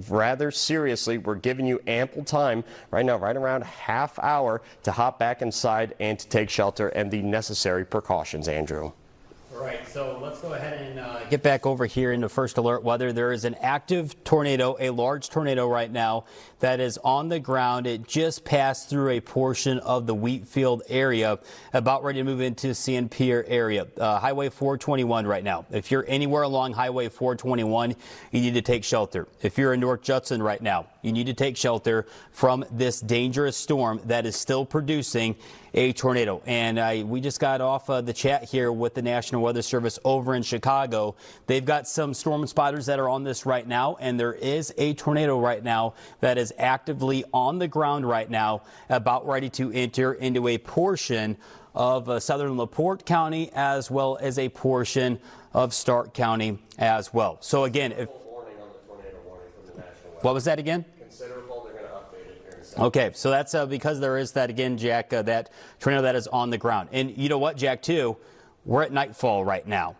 rather seriously. We're giving you ample time right now, right around half hour, to hop back inside and to take shelter and the necessary precautions, Andrew. All right, so let's go ahead and get back over here into first alert weather. There is an active tornado, a large tornado right now that is on the ground. It just passed through a portion of the Wheatfield area, about ready to move into San Pierre area. Highway 421 right now. If you're anywhere along Highway 421, you need to take shelter. If you're in North Judson right now, you need to take shelter from this dangerous storm that is still producing a tornado. And we just got off the chat here with the National Weather Service over in Chicago. They've got some storm spotters that are on this right now, and there is a tornado right now that is actively on the ground right now, about ready to enter into a portion of southern LaPorte County as well as a portion of Stark County as well. So again, if what was that again? Considerable. They're going to update it here in a second. Okay, so that's because there is that again, Jack, that tornado that is on the ground. And you know what, Jack, too, we're at nightfall right now.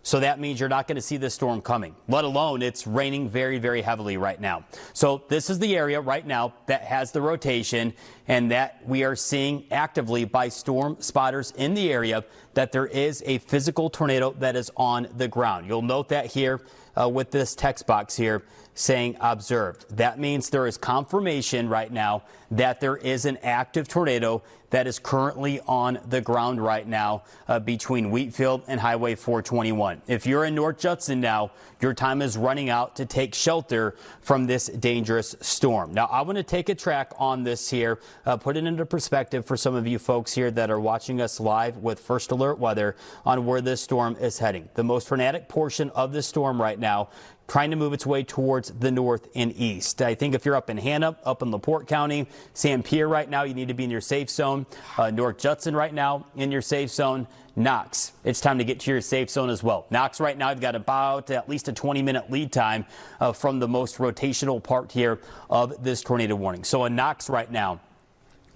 So that means you're not going to see this storm coming, let alone it's raining very, very heavily right now. So this is the area right now that has the rotation, and that we are seeing actively by storm spotters in the area that there is a physical tornado that is on the ground. You'll note that here with this text box here saying observed. That means there is confirmation right now that there is an active tornado that is currently on the ground right now between Wheatfield and Highway 421. If you're in North Judson now, your time is running out to take shelter from this dangerous storm. Now, I want to take a track on this here, put it into perspective for some of you folks here that are watching us live with First Alert Weather on where this storm is heading. The most tornadic portion of this storm right now trying to move its way towards the north and east. I think if you're up in Hannah, up in LaPorte County, San Pierre right now, you need to be in your safe zone. North Judson right now in your safe zone. Knox, it's time to get to your safe zone as well. Knox right now, you've got about at least a 20-minute lead time from the most rotational part here of this tornado warning. So in Knox right now,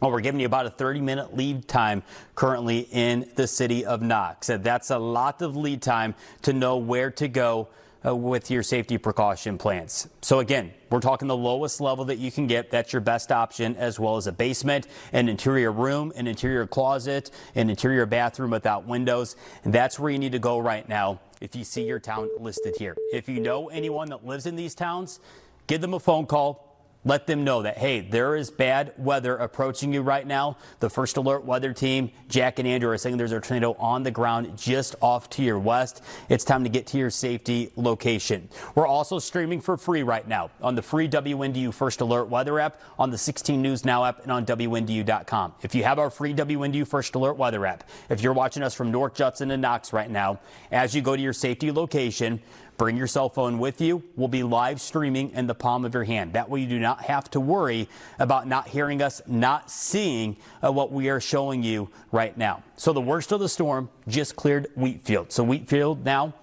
well, we're giving you about a 30-minute lead time currently in the city of Knox. That's a lot of lead time to know where to go with your safety precaution plans. So again, we're talking the lowest level that you can get. That's your best option, as well as a basement, an interior room, an interior closet, an interior bathroom without windows. And that's where you need to go right now if you see your town listed here. If you know anyone that lives in these towns, give them a phone call. Let them know that, hey, there is bad weather approaching you right now. The First Alert Weather Team, Jack and Andrew, are saying there's a tornado on the ground just off to your west. It's time to get to your safety location. We're also streaming for free right now on the free WNDU First Alert Weather app, on the 16 News Now app, and on WNDU.com. If you have our free WNDU First Alert Weather app, if you're watching us from North Judson and Knox right now, as you go to your safety location, bring your cell phone with you. We'll be live streaming in the palm of your hand. That way you do not have to worry about not hearing us, not seeing what we are showing you right now. So the worst of the storm just cleared Wheatfield. So Wheatfield now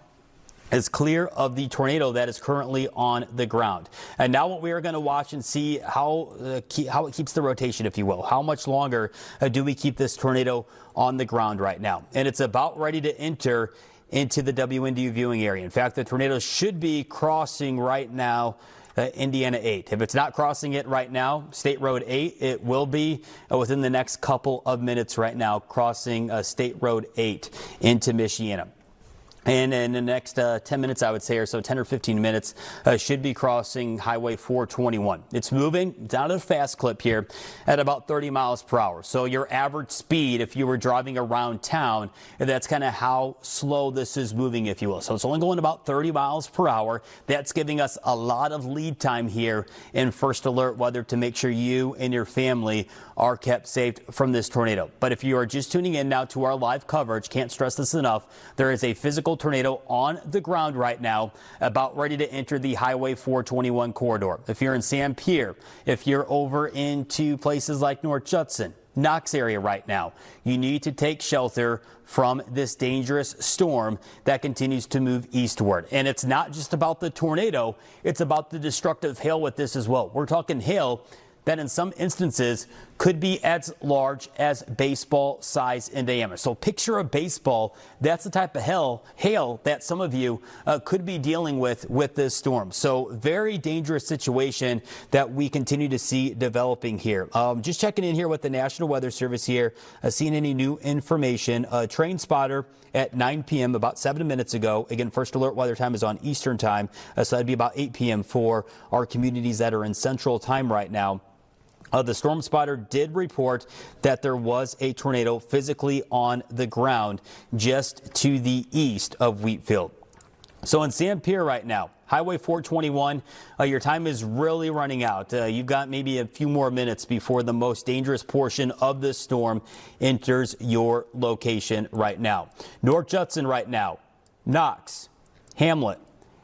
is clear of the tornado that is currently on the ground. And now what we are going to watch and see how it keeps the rotation, if you will. How much longer do we keep this tornado on the ground right now? And it's about ready to enter into the WNDU viewing area. In fact, the tornado should be crossing right now Indiana 8. If it's not crossing it right now, State Road 8, it will be within the next couple of minutes right now, crossing State Road 8 into Michiana. And in the next 10 minutes, I would say, or so, 10 or 15 minutes, should be crossing Highway 421. It's moving down at a fast clip here at about 30 miles per hour. So your average speed, if you were driving around town, that's kind of how slow this is moving, if you will. So it's only going about 30 miles per hour. That's giving us a lot of lead time here in First Alert Weather to make sure you and your family are kept safe from this tornado. But if you are just tuning in now to our live coverage, can't stress this enough, there is a physical tornado on the ground right now, about ready to enter the Highway 421 corridor. If you're in San Pierre, if you're over into places like North Judson, Knox area right now, you need to take shelter from this dangerous storm that continues to move eastward. And it's not just about the tornado, it's about the destructive hail with this as well. We're talking hail that in some instances could be as large as baseball size in diameter. So picture a baseball. That's the type of hail that some of you could be dealing with this storm. So very dangerous situation that we continue to see developing here. Just checking in here with the National Weather Service here, seeing any new information. Train spotter at 9 p.m. about 7 minutes ago. Again, first alert weather time is on Eastern time, so that'd be about 8 p.m. for our communities that are in Central time right now. The storm spotter did report that there was a tornado physically on the ground just to the east of Wheatfield. So in Sanpierre right now, Highway 421, your time is really running out. You've got maybe a few more minutes before the most dangerous portion of this storm enters your location right now. North Judson right now, Knox, Hamlet.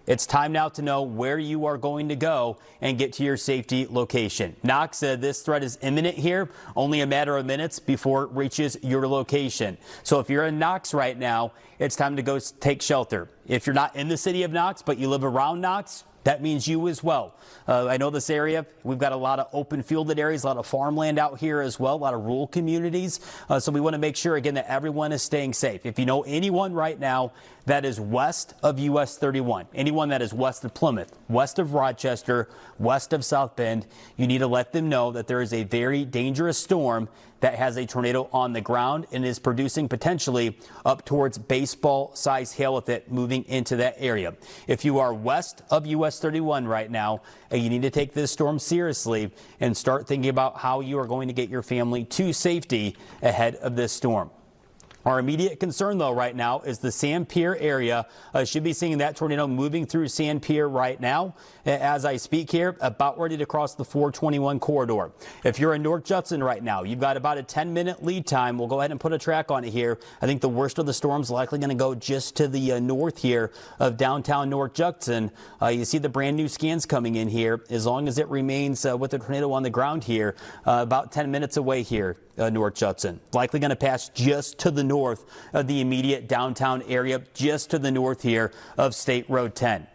It's time now to know where you are going to go and get to your safety location. Knox said this threat is imminent here, only a matter of minutes before it reaches your location. So if you're in Knox right now, it's time to go take shelter. If you're not in the city of Knox, but you live around Knox, that means you as well. I know this area, we've got a lot of open fielded areas, a lot of farmland out here as well, a lot of rural communities. So we want to make sure, again, that everyone is staying safe. If you know anyone right now that is west of US 31, anyone that is west of Plymouth, west of Rochester, west of South Bend, you need to let them know that there is a very dangerous storm that has a tornado on the ground and is producing potentially up towards baseball size hail with it moving into that area. If you are west of US 31 right now, you need to take this storm seriously and start thinking about how you are going to get your family to safety ahead of this storm. Our immediate concern, though, right now is the Sanpierre area. Should be seeing that tornado moving through Sanpierre right now as I speak here, about ready to cross the 421 corridor. If you're in North Judson right now, you've got about a 10-minute lead time. We'll go ahead and put a track on it here. I think the worst of the storm's likely going to go just to the north here of downtown North Judson. You see the brand new scans coming in here. As long as it remains with the tornado on the ground here, about 10 minutes away here. North Judson. Likely going to pass just to the north of the immediate downtown area, just to the north here of State Road 10.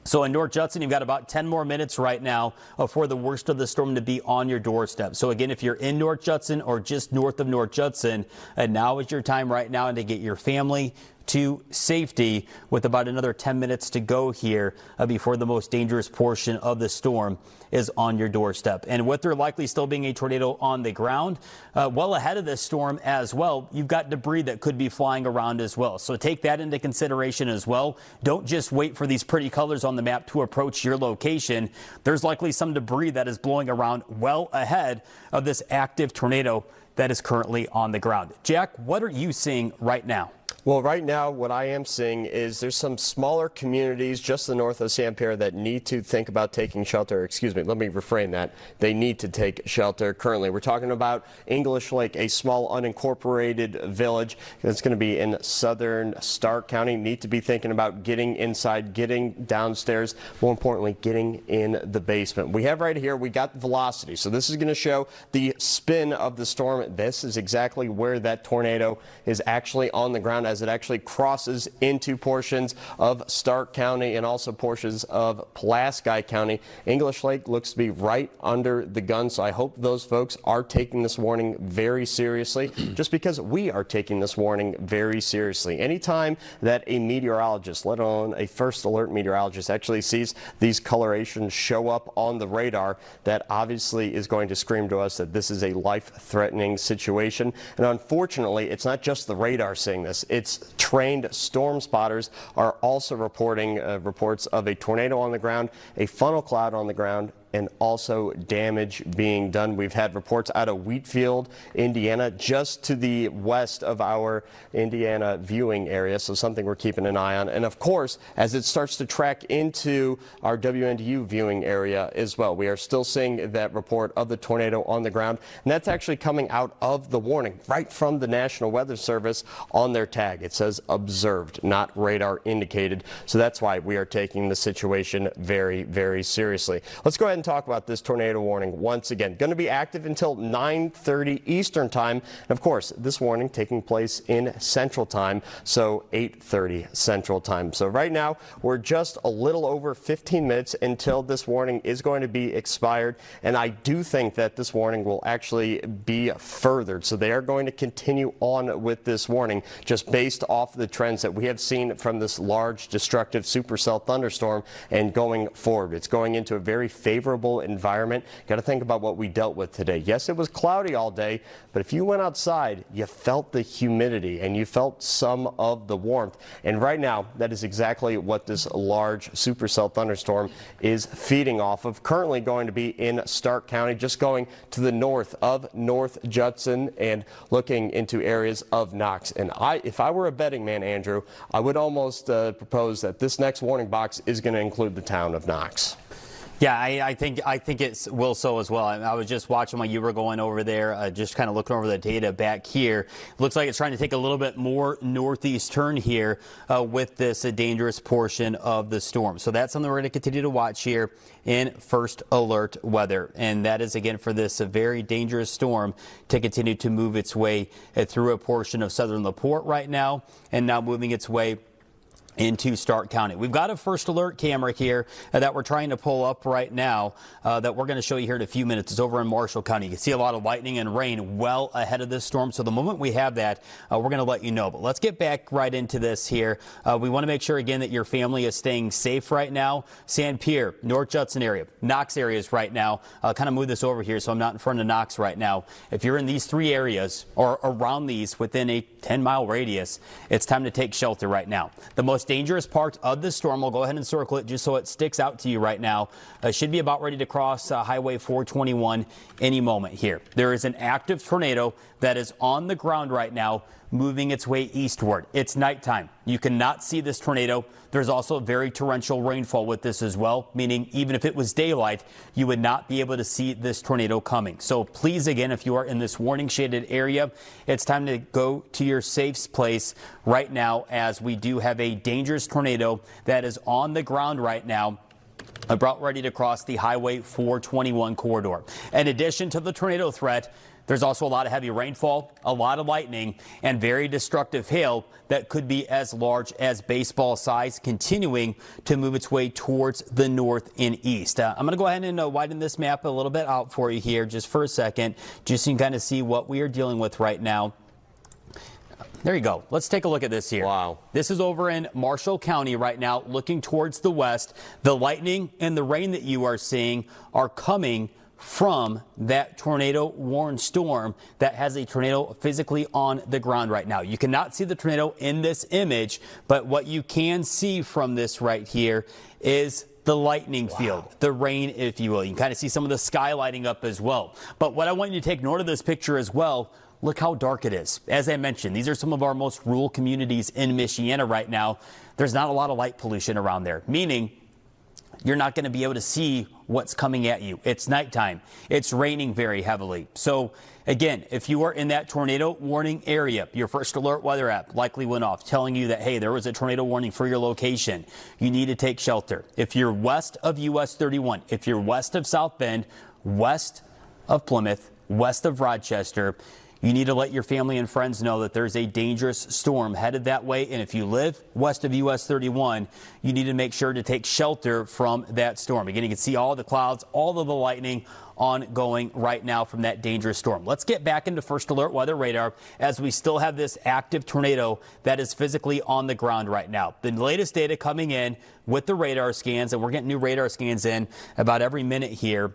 So in North Judson, you've got about 10 more minutes right now for the worst of the storm to be on your doorstep. So again, if you're in North Judson or just north of North Judson, now is your time right now to get your family to safety with about another 10 minutes to go here before the most dangerous portion of the storm is on your doorstep. And with there likely still being a tornado on the ground, well ahead of this storm as well, you've got debris that could be flying around as well. So take that into consideration as well. Don't just wait for these pretty colors on the map to approach your location. There's likely some debris that is blowing around well ahead of this active tornado that is currently on the ground. Jack, what are you seeing right now? Well, right now, what I am seeing is there's some smaller communities just to the north of Sanpierre that need to think about taking shelter. Excuse me, let me reframe that. They need to take shelter currently. We're talking about English Lake, a small unincorporated village that's going to be in southern Stark County. Need to be thinking about getting inside, getting downstairs, more importantly, getting in the basement. We have right here, we got velocity. So this is going to show the spin of the storm. This is exactly where that tornado is actually on the ground as it actually crosses into portions of Stark County and also portions of Pulaski County. English Lake looks to be right under the gun, so I hope those folks are taking this warning very seriously, just because we are taking this warning very seriously. Anytime that a meteorologist, let alone a first alert meteorologist, actually sees these colorations show up on the radar, that obviously is going to scream to us that this is a life-threatening situation. And unfortunately, it's not just the radar saying this. It's trained storm spotters are also reporting reports of a tornado on the ground, a funnel cloud on the ground, and also damage being done. We've had reports out of Wheatfield, Indiana, just to the west of our Indiana viewing area, so something we're keeping an eye on. And of course, as it starts to track into our WNDU viewing area as well, we are still seeing that report of the tornado on the ground, and that's actually coming out of the warning right from the National Weather Service on their tag. It says observed, not radar indicated, so that's why we are taking the situation very, very seriously. Let's go ahead and and talk about this tornado warning once again. Going to be active until 9:30 Eastern time. And of course, this warning taking place in Central Time, so 8:30 Central Time. So right now, we're just a little over 15 minutes until this warning is going to be expired. And I do think that this warning will actually be furthered. So they are going to continue on with this warning just based off the trends that we have seen from this large destructive supercell thunderstorm and going forward. It's going into a very favorable environment. Got to think about what we dealt with today. Yes, it was cloudy all day, but if you went outside, you felt the humidity and you felt some of the warmth. And right now, that is exactly what this large supercell thunderstorm is feeding off of. Currently going to be in Stark County, just going to the north of North Judson and looking into areas of Knox. And if I were a betting man, Andrew, I would almost propose that this next warning box is going to include the town of Knox. Yeah, I think it will so as well. I was just watching while you were going over there, just kind of looking over the data back here. Looks like it's trying to take a little bit more northeast turn here with this dangerous portion of the storm. So that's something we're going to continue to watch here in first alert weather. And that is, again, for this very dangerous storm to continue to move its way through a portion of southern LaPorte right now, and now moving its way into Stark County. We've got a first alert camera here that we're trying to pull up right now that we're going to show you here in a few minutes. It's over in Marshall County. You can see a lot of lightning and rain well ahead of this storm. So the moment we have that, we're going to let you know. But let's get back right into this here. We want to make sure again that your family is staying safe right now. San Pierre, North Judson area, Knox areas right now. I'll kind of move this over here so I'm not in front of Knox right now. If you're in these three areas or around these within a 10-mile radius, it's time to take shelter right now. The most dangerous part of the storm, we'll go ahead and circle it just so it sticks out to you right now, should be about ready to cross Highway 421 any moment here. There is an active tornado that is on the ground right now, moving its way eastward. It's nighttime. You cannot see this tornado. There's also very torrential rainfall with this as well, meaning even if it was daylight, you would not be able to see this tornado coming. So please, again, if you are in this warning shaded area, it's time to go to your safe place right now, as we do have a dangerous tornado that is on the ground right now, about ready to cross the Highway 421 corridor. In addition to the tornado threat, there's also a lot of heavy rainfall, a lot of lightning, and very destructive hail that could be as large as baseball size, continuing to move its way towards the north and east. I'm going to go ahead and widen this map a little bit out for you here just for a second, just so you can kind of see what we are dealing with right now. There you go. Let's take a look at this here. Wow. This is over in Marshall County right now, looking towards the west. The lightning and the rain that you are seeing are coming from that tornado warned storm that has a tornado physically on the ground right now. You cannot see the tornado in this image, but what you can see from this right here is the lightning field, the rain, if you will. You can kind of see some of the sky lighting up as well. But what I want you to take note of this picture as well, look how dark it is. As I mentioned, these are some of our most rural communities in Michiana right now. There's not a lot of light pollution around there, meaning you're not going to be able to see what's coming at you. It's nighttime. It's raining very heavily. So again, if you are in that tornado warning area, your first alert weather app likely went off telling you that, hey, there was a tornado warning for your location. You need to take shelter. If you're west of US 31, if you're west of South Bend, west of Plymouth, west of Rochester, you need to let your family and friends know that there's a dangerous storm headed that way. And if you live west of US 31, you need to make sure to take shelter from that storm. Again, you can see all the clouds, all of the lightning ongoing right now from that dangerous storm. Let's get back into first alert weather radar as we still have this active tornado that is physically on the ground right now. The latest data coming in with the radar scans, and we're getting new radar scans in about every minute here.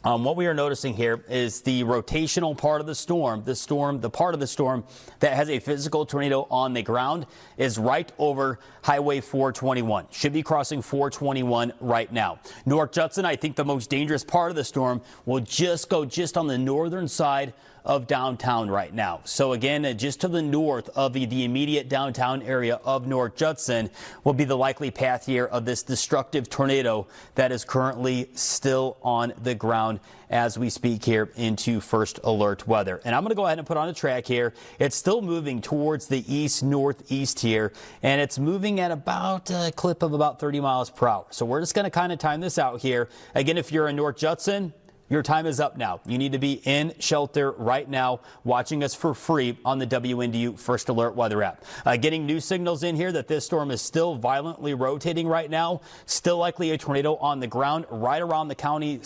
What we are noticing here is the rotational part of the storm, the part of the storm that has a physical tornado on the ground is right over Highway 421. Should be crossing 421 right now. North Judson, I think the most dangerous part of the storm will just go on the northern side of downtown right now. So again, just to the north of the immediate downtown area of North Judson will be the likely path here of this destructive tornado that is currently still on the ground as we speak here into first alert weather. And I'm going to go ahead and put on a track here. It's still moving towards the east-northeast here, and it's moving at about a clip of about 30 miles per hour. So we're just going to kind of time this out here. Again, if you're in North Judson, your time is up now. You need to be in shelter right now, watching us for free on the WNDU First Alert Weather app. Getting new signals in here that this storm is still violently rotating right now. Still likely a tornado on the ground right around the county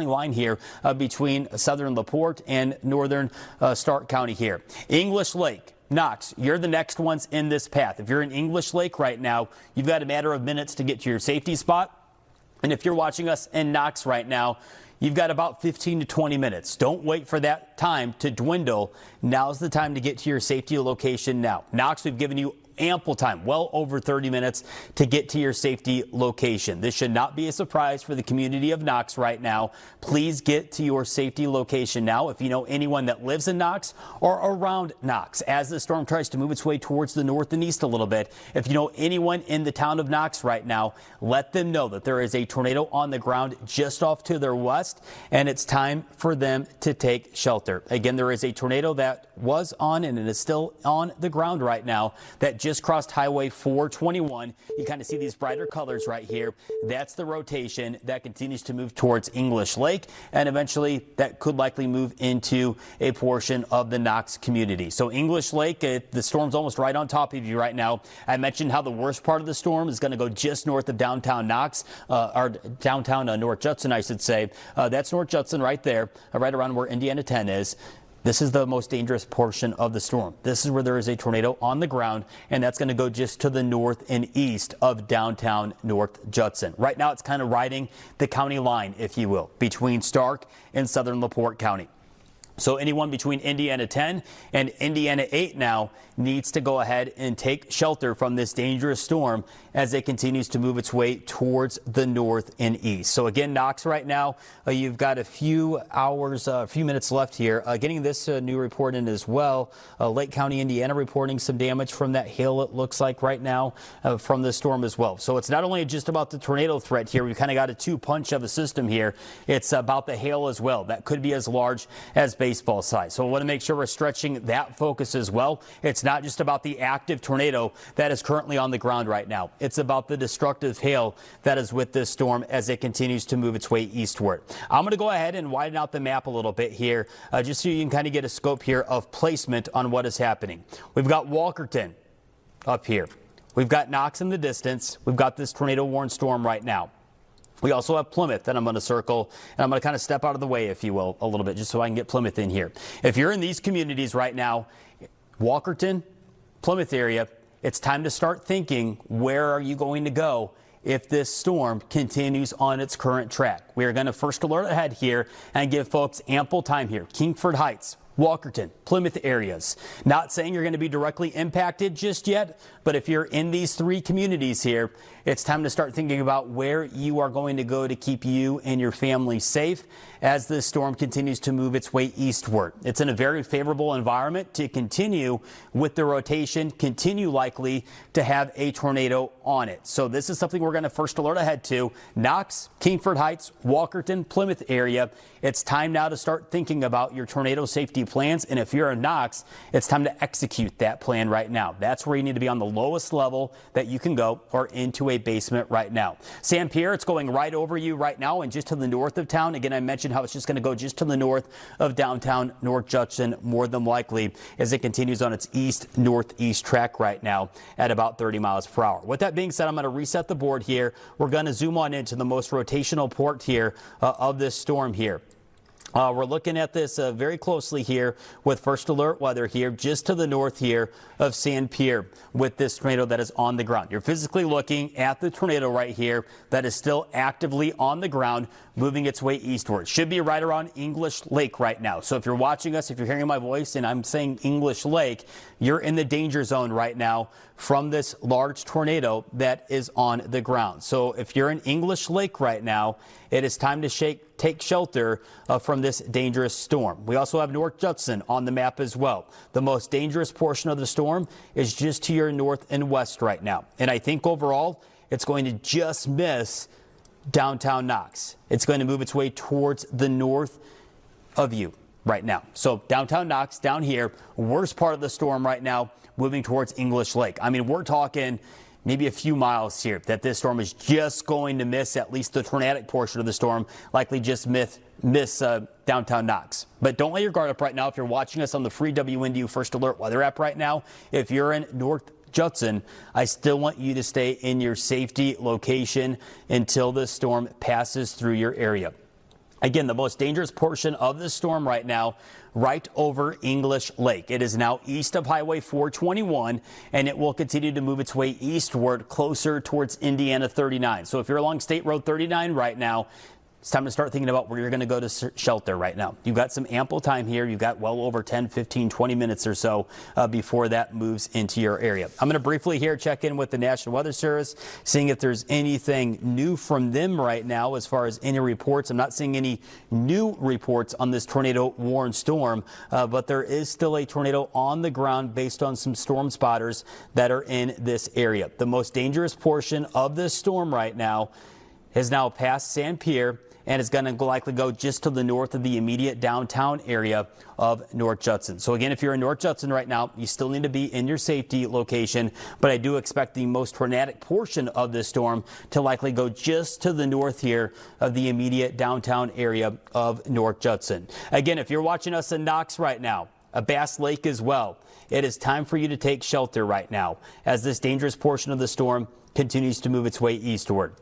line here between southern LaPorte and northern Stark County here. English Lake, Knox, you're the next ones in this path. If you're in English Lake right now, you've got a matter of minutes to get to your safety spot. And if you're watching us in Knox right now, you've got about 15 to 20 minutes. Don't wait for that time to dwindle. Now's the time to get to your safety location now. Knox, we've given you ample time, well over 30 minutes to get to your safety location. This should not be a surprise for the community of Knox right now. Please get to your safety location now. If you know anyone that lives in Knox or around Knox, as the storm tries to move its way towards the north and east a little bit, if you know anyone in the town of Knox right now, let them know that there is a tornado on the ground just off to their west, and it's time for them to take shelter. Again, there is a tornado that was on and it is still on the ground right now that just crossed Highway 421. You kind of see these brighter colors right here. That's the rotation that continues to move towards English Lake, and eventually that could likely move into a portion of the Knox community. So English Lake, the storm's almost right on top of you right now. I mentioned how the worst part of the storm is going to go just north of downtown Knox, or downtown North Judson, I should say. That's North Judson right there, right around where Indiana 10 is. This is the most dangerous portion of the storm. This is where there is a tornado on the ground, and that's going to go just to the north and east of downtown North Judson. Right now, it's kind of riding the county line, if you will, between Stark and southern LaPorte County. So anyone between Indiana 10 and Indiana 8 now needs to go ahead and take shelter from this dangerous storm as it continues to move its way towards the north and east. So again, Knox right now, you've got a few hours, a few minutes left here. Getting this new report in as well. Lake County, Indiana reporting some damage from that hail, it looks like right now, from the storm as well. So it's not only just about the tornado threat here. We've kind of got a two-punch of a system here. It's about the hail as well. That could be as large as baseball size. So I want to make sure we're stretching that focus as well. It's not just about the active tornado that is currently on the ground right now. It's about the destructive hail that is with this storm as it continues to move its way eastward. I'm going to go ahead and widen out the map a little bit here, just so you can kind of get a scope here of placement on what is happening. We've got Walkerton up here. We've got Knox in the distance. We've got this tornado-warned storm right now. We also have Plymouth that I'm going to circle, and I'm going to kind of step out of the way, if you will, a little bit, just so I can get Plymouth in here. If you're in these communities right now, Walkerton, Plymouth area, it's time to start thinking, where are you going to go if this storm continues on its current track? We are going to first alert ahead here and give folks ample time here. Kingford Heights, Walkerton, Plymouth areas. Not saying you're going to be directly impacted just yet, but if you're in these three communities here, it's time to start thinking about where you are going to go to keep you and your family safe as this storm continues to move its way eastward. It's in a very favorable environment to continue with the rotation, continue likely to have a tornado on it. So this is something we're going to first alert ahead to. Knox, Kingford Heights, Walkerton, Plymouth area. It's time now to start thinking about your tornado safety plans. And if you're in Knox, it's time to execute that plan right now. That's where you need to be on the lowest level that you can go, or into a basement right now. St. Pierre, it's going right over you right now and just to the north of town. Again, I mentioned how it's just going to go just to the north of downtown North Judson, more than likely, as it continues on its east-northeast track right now at about 30 miles per hour. With that being said, I'm going to reset the board here. We're going to zoom on into the most rotational port here of this storm here. We're looking at this very closely here with first alert weather here just to the north here of St. Pierre with this tornado that is on the ground. You're physically looking at the tornado right here that is still actively on the ground, moving its way eastward. Should be right around English Lake right now. So if you're watching us, if you're hearing my voice and I'm saying English Lake, you're in the danger zone right now from this large tornado that is on the ground. So if you're in English Lake right now, it is time to take shelter from this dangerous storm. We also have North Judson on the map as well. The most dangerous portion of the storm is just to your north and west right now. And I think overall, it's going to just miss downtown Knox. It's going to move its way towards the north of you right now. So downtown Knox down here, worst part of the storm right now, moving towards English Lake. I mean, we're talking maybe a few miles here that this storm is just going to miss at least the tornadic portion of the storm, likely just miss downtown Knox. But don't let your guard up right now. If you're watching us on the free WNDU First Alert weather app right now, if you're in North Judson, I still want you to stay in your safety location until the storm passes through your area. Again, the most dangerous portion of the storm right now, right over English Lake. It is now east of Highway 421, and it will continue to move its way eastward closer towards Indiana 39. So if you're along State Road 39 right now, it's time to start thinking about where you're going to go to shelter right now. You've got some ample time here. You've got well over 10, 15, 20 minutes or so before that moves into your area. I'm going to briefly here check in with the National Weather Service, seeing if there's anything new from them right now as far as any reports. I'm not seeing any new reports on this tornado-warned storm, but there is still a tornado on the ground based on some storm spotters that are in this area. The most dangerous portion of this storm right now is now past San Pierre, and it's going to likely go just to the north of the immediate downtown area of North Judson. So again, if you're in North Judson right now, you still need to be in your safety location, but I do expect the most tornadic portion of this storm to likely go just to the north here of the immediate downtown area of North Judson. Again, if you're watching us in Knox right now, Bass Lake as well, it is time for you to take shelter right now as this dangerous portion of the storm continues to move its way eastward.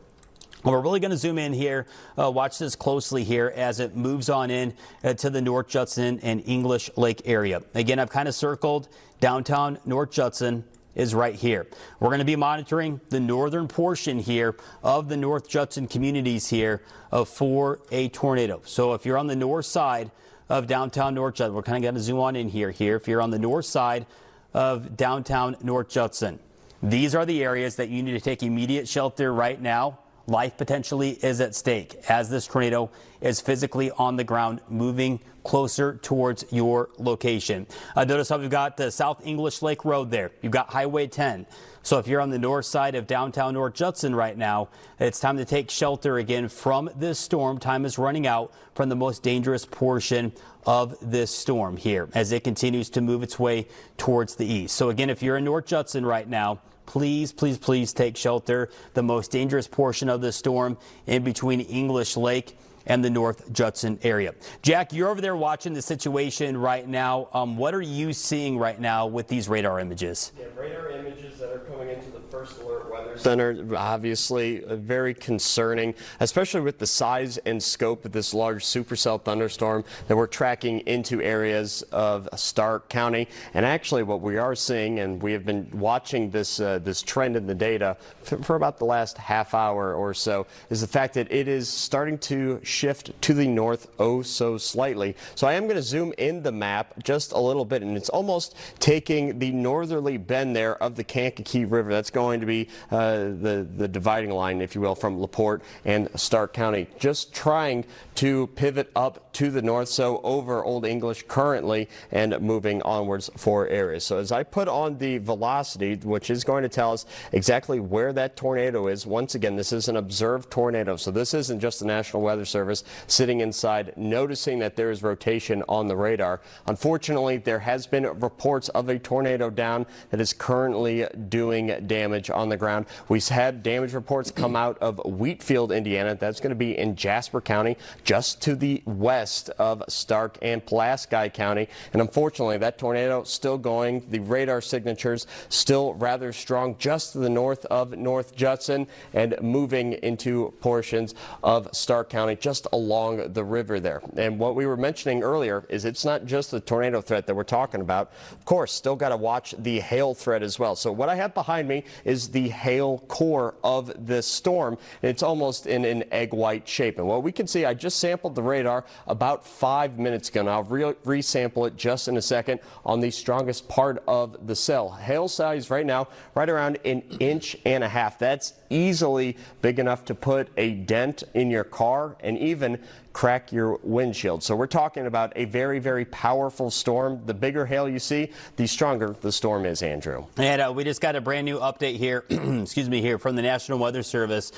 Well, we're really going to zoom in here, watch this closely here as it moves on in to the North Judson and English Lake area. Again, I've kind of circled downtown North Judson is right here. We're going to be monitoring the northern portion here of the North Judson communities here for a tornado. So if you're on the north side of downtown North Judson, we're kind of going to zoom on in here. If you're on the north side of downtown North Judson, these are the areas that you need to take immediate shelter right now. Life potentially is at stake as this tornado is physically on the ground, moving closer towards your location. Notice how we've got the South English Lake Road there. You've got Highway 10. So if you're on the north side of downtown North Judson right now, it's time to take shelter again from this storm. Time is running out from the most dangerous portion of this storm here as it continues to move its way towards the east. So again, if you're in North Judson right now, please, please, please take shelter. The most dangerous portion of this storm in between English Lake and the North Judson area. Jack, you're over there watching the situation right now. What are you seeing right now with these radar images? Yeah, radar images that are coming into the First Alert Weather Center, obviously very concerning, especially with the size and scope of this large supercell thunderstorm that we're tracking into areas of Stark County. And actually what we are seeing, and we have been watching this this trend in the data for about the last half hour or so, is the fact that it is starting to shift to the north oh so slightly. So I am going to zoom in the map just a little bit, and it's almost taking the northerly bend there of the Kankakee River. That's going to be the dividing line, if you will, from LaPorte and Stark County. Just trying to pivot up to the north, so over Old English currently, and moving onwards for areas. So as I put on the velocity, which is going to tell us exactly where that tornado is, once again, this is an observed tornado. So this isn't just the National Weather Service sitting inside noticing that there is rotation on the radar. Unfortunately, there has been reports of a tornado down that is currently doing damage on the ground. We've had damage reports come out of Wheatfield, Indiana. That's going to be in Jasper County, just to the west of Stark and Pulaski County. And unfortunately, that tornado still going. The radar signatures still rather strong just to the north of North Judson and moving into portions of Stark County, just along the river there. And what we were mentioning earlier is it's not just the tornado threat that we're talking about. Of course, still got to watch the hail threat as well. So what I have behind me is the hail steel core of this storm. It's almost in an egg white shape. And what we can see, I just sampled the radar about 5 minutes ago. Now I'll resample it just in a second on the strongest part of the cell. Hail size right now, right around 1.5 inches. That's easily big enough to put a dent in your car and even crack your windshield. So we're talking about a very, very powerful storm. The bigger hail you see, the stronger the storm is, Andrew. And we just got a brand new update here, excuse me, here from the National Weather Service.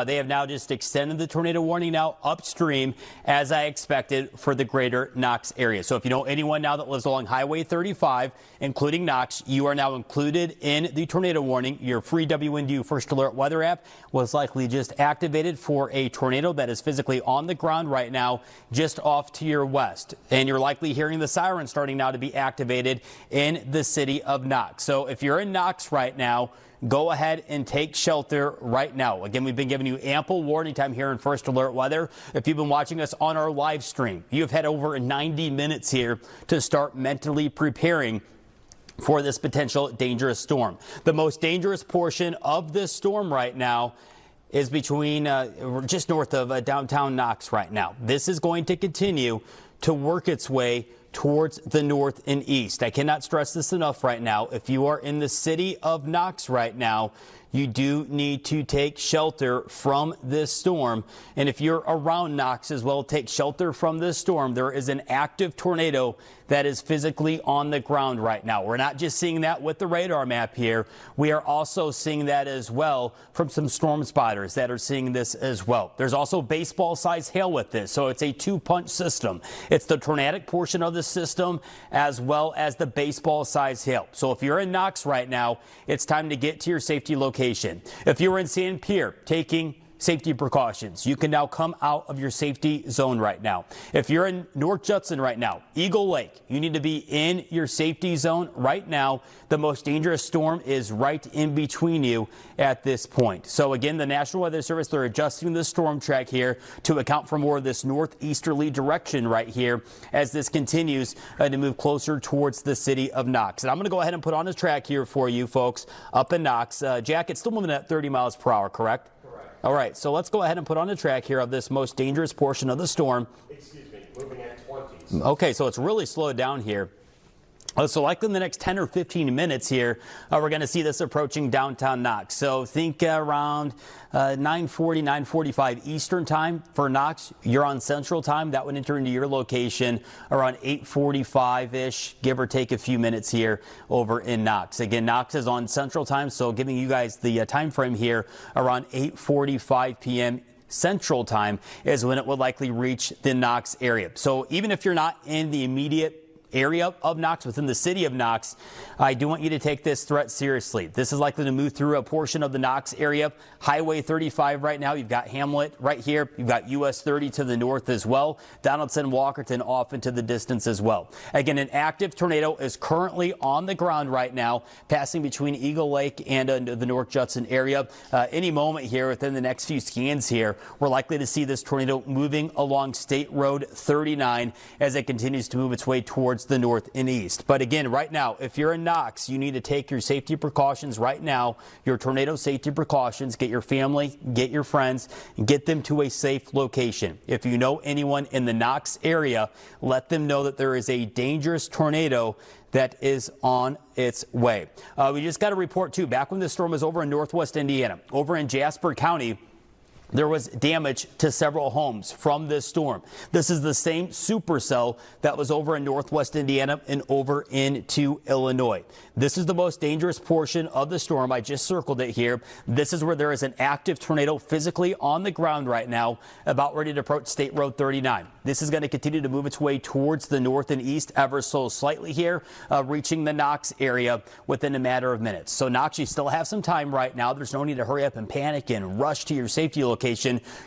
They have now just extended the tornado warning now upstream, as I expected, for the greater Knox area. So if you know anyone now that lives along Highway 35, including Knox, you are now included in the tornado warning. Your free WNDU First Alert weather app was likely just activated for a tornado that is physically on the ground right now, just off to your west. And you're likely hearing the siren starting now to be activated in the city of Knox. So if you're in Knox right now, go ahead and take shelter right now. Again, we've been giving you ample warning time here in First Alert Weather. If you've been watching us on our live stream, you've had over 90 minutes here to start mentally preparing for this potential dangerous storm. The most dangerous portion of this storm right now is between just north of downtown Knox right now. This is going to continue to work its way towards the north and east. I cannot stress this enough right now. If you are in the city of Knox right now, you do need to take shelter from this storm. And if you're around Knox as well, take shelter from this storm. There is an active tornado that is physically on the ground right now. We're not just seeing that with the radar map here. We are also seeing that as well from some storm spotters that are seeing this as well. There's also baseball-sized hail with this, so it's a two-punch system. It's the tornadic portion of the system as well as the baseball-sized hail. So if you're in Knox right now, it's time to get to your safety location. If you're in St. Pierre taking safety precautions, you can now come out of your safety zone right now. If you're in North Judson right now, Eagle Lake, you need to be in your safety zone right now. The most dangerous storm is right in between you at this point. So again, the National Weather Service, they're adjusting the storm track here to account for more of this northeasterly direction right here as this continues to move closer towards the city of Knox. And I'm going to go ahead and put on a track here for you folks up in Knox. Jack, it's still moving at 30 miles per hour, correct? All right, so let's go ahead and put on a track here of this most dangerous portion of the storm. Excuse me, moving at 20. Okay, so it's really slowed down here. So likely in the next 10 or 15 minutes here, we're going to see this approaching downtown Knox. So think around 9:40, 9:45 Eastern time for Knox. You're on Central time. That would enter into your location around 8:45-ish, give or take a few minutes here over in Knox. Again, Knox is on Central time, so giving you guys the time frame here around 8:45 p.m. Central time is when it would likely reach the Knox area. So even if you're not in the immediate area of Knox, within the city of Knox, I do want you to take this threat seriously. This is likely to move through a portion of the Knox area. Highway 35 right now, you've got Hamlet right here. You've got US 30 to the north as well. Donaldson, Walkerton off into the distance as well. Again, an active tornado is currently on the ground right now, passing between Eagle Lake and the North Judson area. Any moment here within the next few scans here, we're likely to see this tornado moving along State Road 39 as it continues to move its way towards the north and east. But again, right now, if you're in Knox, you need to take your safety precautions right now, your tornado safety precautions. Get your family, get your friends, and get them to a safe location. If you know anyone in the Knox area, let them know that there is a dangerous tornado that is on its way. We just got a report too, back when this storm was over in northwest Indiana, over in Jasper County, there was damage to several homes from this storm. This is the same supercell that was over in northwest Indiana and over into Illinois. This is the most dangerous portion of the storm. I just circled it here. This is where there is an active tornado physically on the ground right now, about ready to approach State Road 39. This is going to continue to move its way towards the north and east ever so slightly here, reaching the Knox area within a matter of minutes. So Knox, you still have some time right now. There's no need to hurry up and panic and rush to your safety location.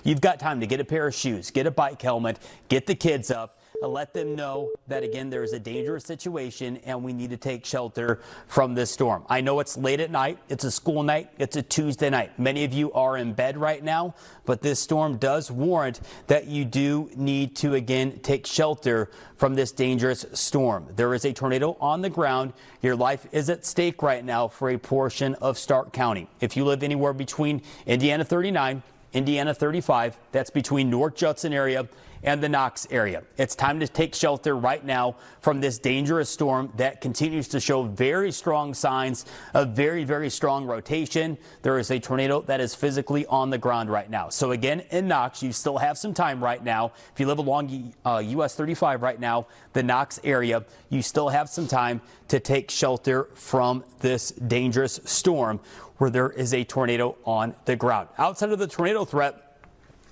You've got time to get a pair of shoes, get a bike helmet, get the kids up. let them know that, again, there is a dangerous situation and we need to take shelter from this storm. I know it's late at night. It's a school night. It's a Tuesday night. Many of you are in bed right now, but this storm does warrant that you do need to, again, take shelter from this dangerous storm. There is a tornado on the ground. Your life is at stake right now for a portion of Stark County. If you live anywhere between Indiana 39, Indiana 35, that's between North Judson area and the Knox area. It's time to take shelter right now from this dangerous storm that continues to show very strong signs of very, very strong rotation. There is a tornado that is physically on the ground right now. So again, in Knox, you still have some time right now. If you live along US 35 right now, the Knox area, you still have some time to take shelter from this dangerous storm where there is a tornado on the ground. Outside of the tornado threat,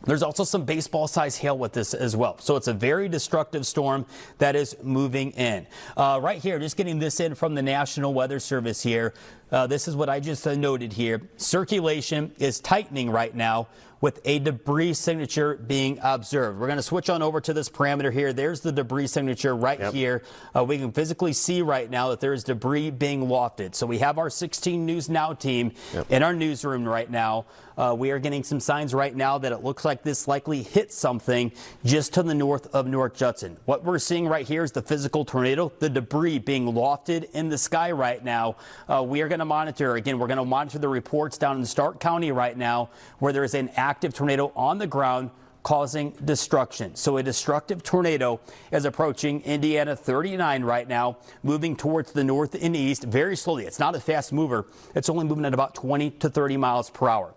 there's also some baseball-sized hail with this as well. So it's a very destructive storm that is moving in. Right here, just getting this in from the National Weather Service here. This is what I just noted here. Circulation is tightening right now with a debris signature being observed. We're going to switch on over to this parameter here. There's the debris signature right here. We can physically see right now that there is debris being lofted. So we have our 16 News Now team in our newsroom right now. We are getting some signs right now that it looks like this likely hit something just to the north of North Judson. What we're seeing right here is the physical tornado, the debris being lofted in the sky right now. We are going to monitor, again, we're going to monitor the reports down in Stark County right now where there is an active tornado on the ground causing destruction. So a destructive tornado is approaching Indiana 39 right now, moving towards the north and east very slowly. It's not a fast mover. It's only moving at about 20 to 30 miles per hour.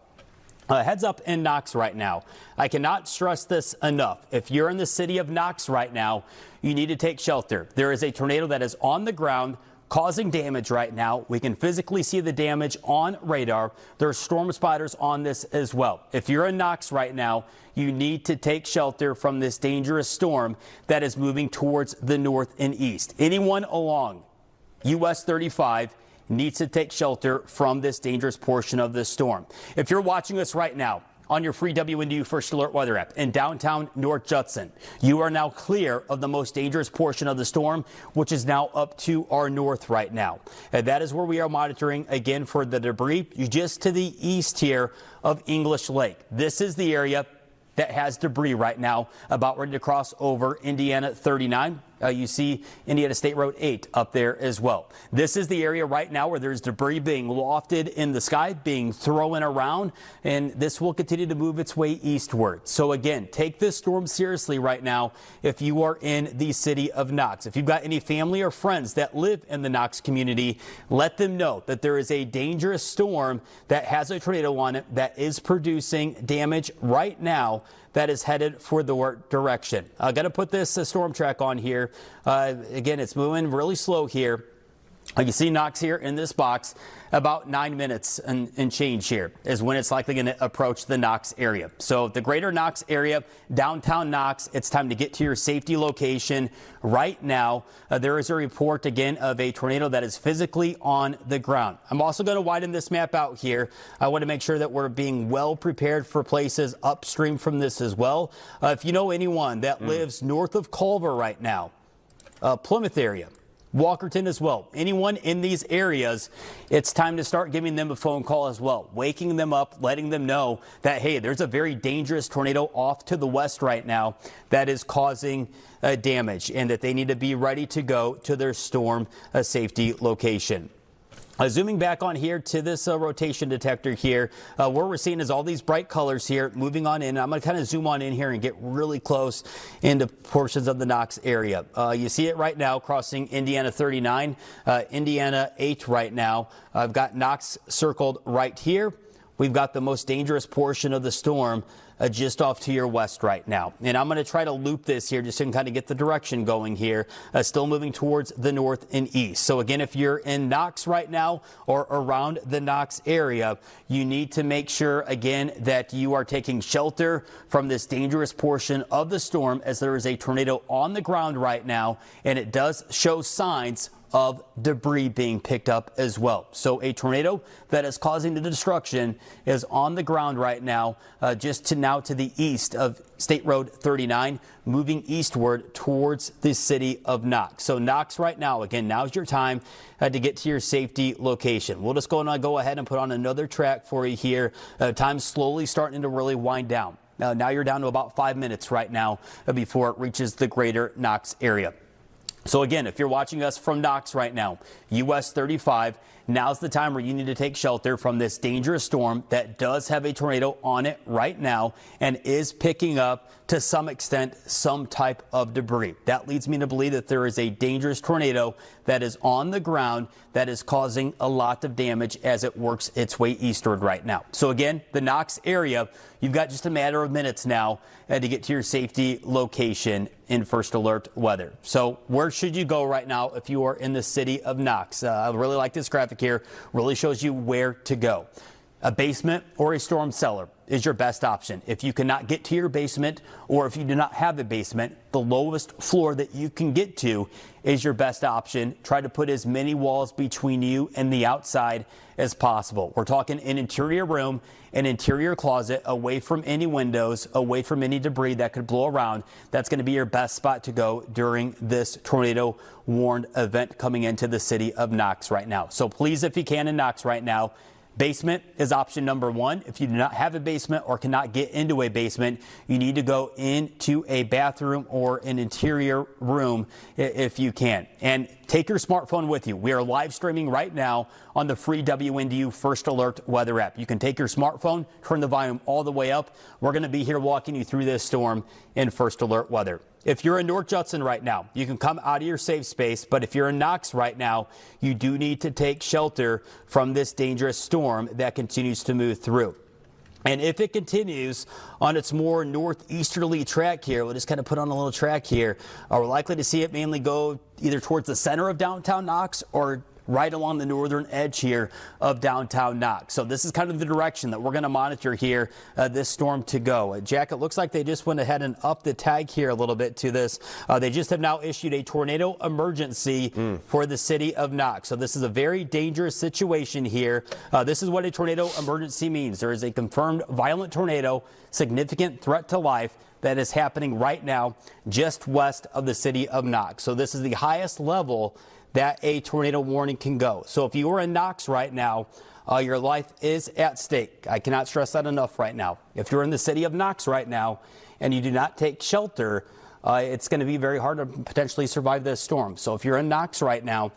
Heads up in Knox right now. I cannot stress this enough. If you're in the city of Knox right now, you need to take shelter. There is a tornado that is on the ground causing damage right now. We can physically see the damage on radar. There are storm spotters on this as well. If you're in Knox right now, you need to take shelter from this dangerous storm that is moving towards the north and east. Anyone along US 35 needs to take shelter from this dangerous portion of this storm. If you're watching us right now on your free WNDU First Alert weather app in downtown North Judson, you are now clear of the most dangerous portion of the storm, which is now up to our north right now. And that is where we are monitoring again for the debris just to the east here of English Lake. This is the area that has debris right now about ready to cross over Indiana 39. You see Indiana State Road 8 up there as well. This is the area right now where there's debris being lofted in the sky, being thrown around, and this will continue to move its way eastward. So again, take this storm seriously right now if you are in the city of Knox. If you've got any family or friends that live in the Knox community, let them know that there is a dangerous storm that has a tornado on it that is producing damage right now that is headed for the direction. I'm going to put this storm track on here. Again, it's moving really slow here. You can see Knox here in this box. About 9 minutes and change here is when it's likely going to approach the Knox area. So the greater Knox area, downtown Knox, it's time to get to your safety location right now. There is a report again of a tornado that is physically on the ground. I'm also going to widen this map out here. I want to make sure that we're being well prepared for places upstream from this as well. If you know anyone that lives north of Culver right now, Plymouth area, Walkerton as well. Anyone in these areas, it's time to start giving them a phone call as well, waking them up, letting them know that, hey, there's a very dangerous tornado off to the west right now that is causing damage and that they need to be ready to go to their storm safety location. Zooming back on here to this rotation detector here, what we're seeing is all these bright colors here moving on in. I'm going to kind of zoom on in here and get really close into portions of the Knox area. You see it right now crossing Indiana 39, Indiana 8 right now. I've got Knox circled right here. We've got the most dangerous portion of the storm just off to your west right now. And I'm going to try to loop this here just to kind of get the direction going here, still moving towards the north and east. So again, if you're in Knox right now or around the Knox area, you need to make sure again that you are taking shelter from this dangerous portion of the storm as there is a tornado on the ground right now and it does show signs of debris being picked up as well. So a tornado that is causing the destruction is on the ground right now, just to the east of State Road 39, moving eastward towards the city of Knox. So Knox right now, again, now's your time to get to your safety location. We'll just go ahead and put on another track for you here. Time's slowly starting to really wind down. Now you're down to about 5 minutes right now before it reaches the greater Knox area. So again, if you're watching us from Knox right now, US 35, now's the time where you need to take shelter from this dangerous storm that does have a tornado on it right now and is picking up to some extent some type of debris. That leads me to believe that there is a dangerous tornado that is on the ground that is causing a lot of damage as it works its way eastward right now. So again, the Knox area, you've got just a matter of minutes now to get to your safety location in First Alert weather. So where should you go right now if you are in the city of Knox? I really like this graphic here. Really shows you where to go. A basement or a storm cellar is your best option. If you cannot get to your basement, or if you do not have a basement, the lowest floor that you can get to is your best option. Try to put as many walls between you and the outside as possible. We're talking an interior room, an interior closet, away from any windows, away from any debris that could blow around. That's going to be your best spot to go during this tornado warned event coming into the city of Knox right now. So please, if you can, in Knox right now, basement is option number one. If you do not have a basement or cannot get into a basement, you need to go into a bathroom or an interior room if you can. And take your smartphone with you. We are live streaming right now on the free WNDU First Alert weather app. You can take your smartphone, turn the volume all the way up. We're going to be here walking you through this storm in First Alert weather. If you're in North Judson right now, you can come out of your safe space. But if you're in Knox right now, you do need to take shelter from this dangerous storm that continues to move through. And if it continues on its more northeasterly track here, we'll just kind of put on a little track here, we're likely to see it mainly go either towards the center of downtown Knox or right along the northern edge here of downtown Knox. So this is kind of the direction that we're going to monitor here, this storm to go. Jack, it looks like they just went ahead and upped the tag here a little bit to this. They just have now issued a tornado emergency for the city of Knox. So this is a very dangerous situation here. This is what a tornado emergency means. There is a confirmed violent tornado, significant threat to life, that is happening right now just west of the city of Knox. So this is the highest level that a tornado warning can go. So if you are in Knox right now, your life is at stake. I cannot stress that enough right now. If you're in the city of Knox right now and you do not take shelter, it's going to be very hard to potentially survive this storm. So if you're in Knox right now,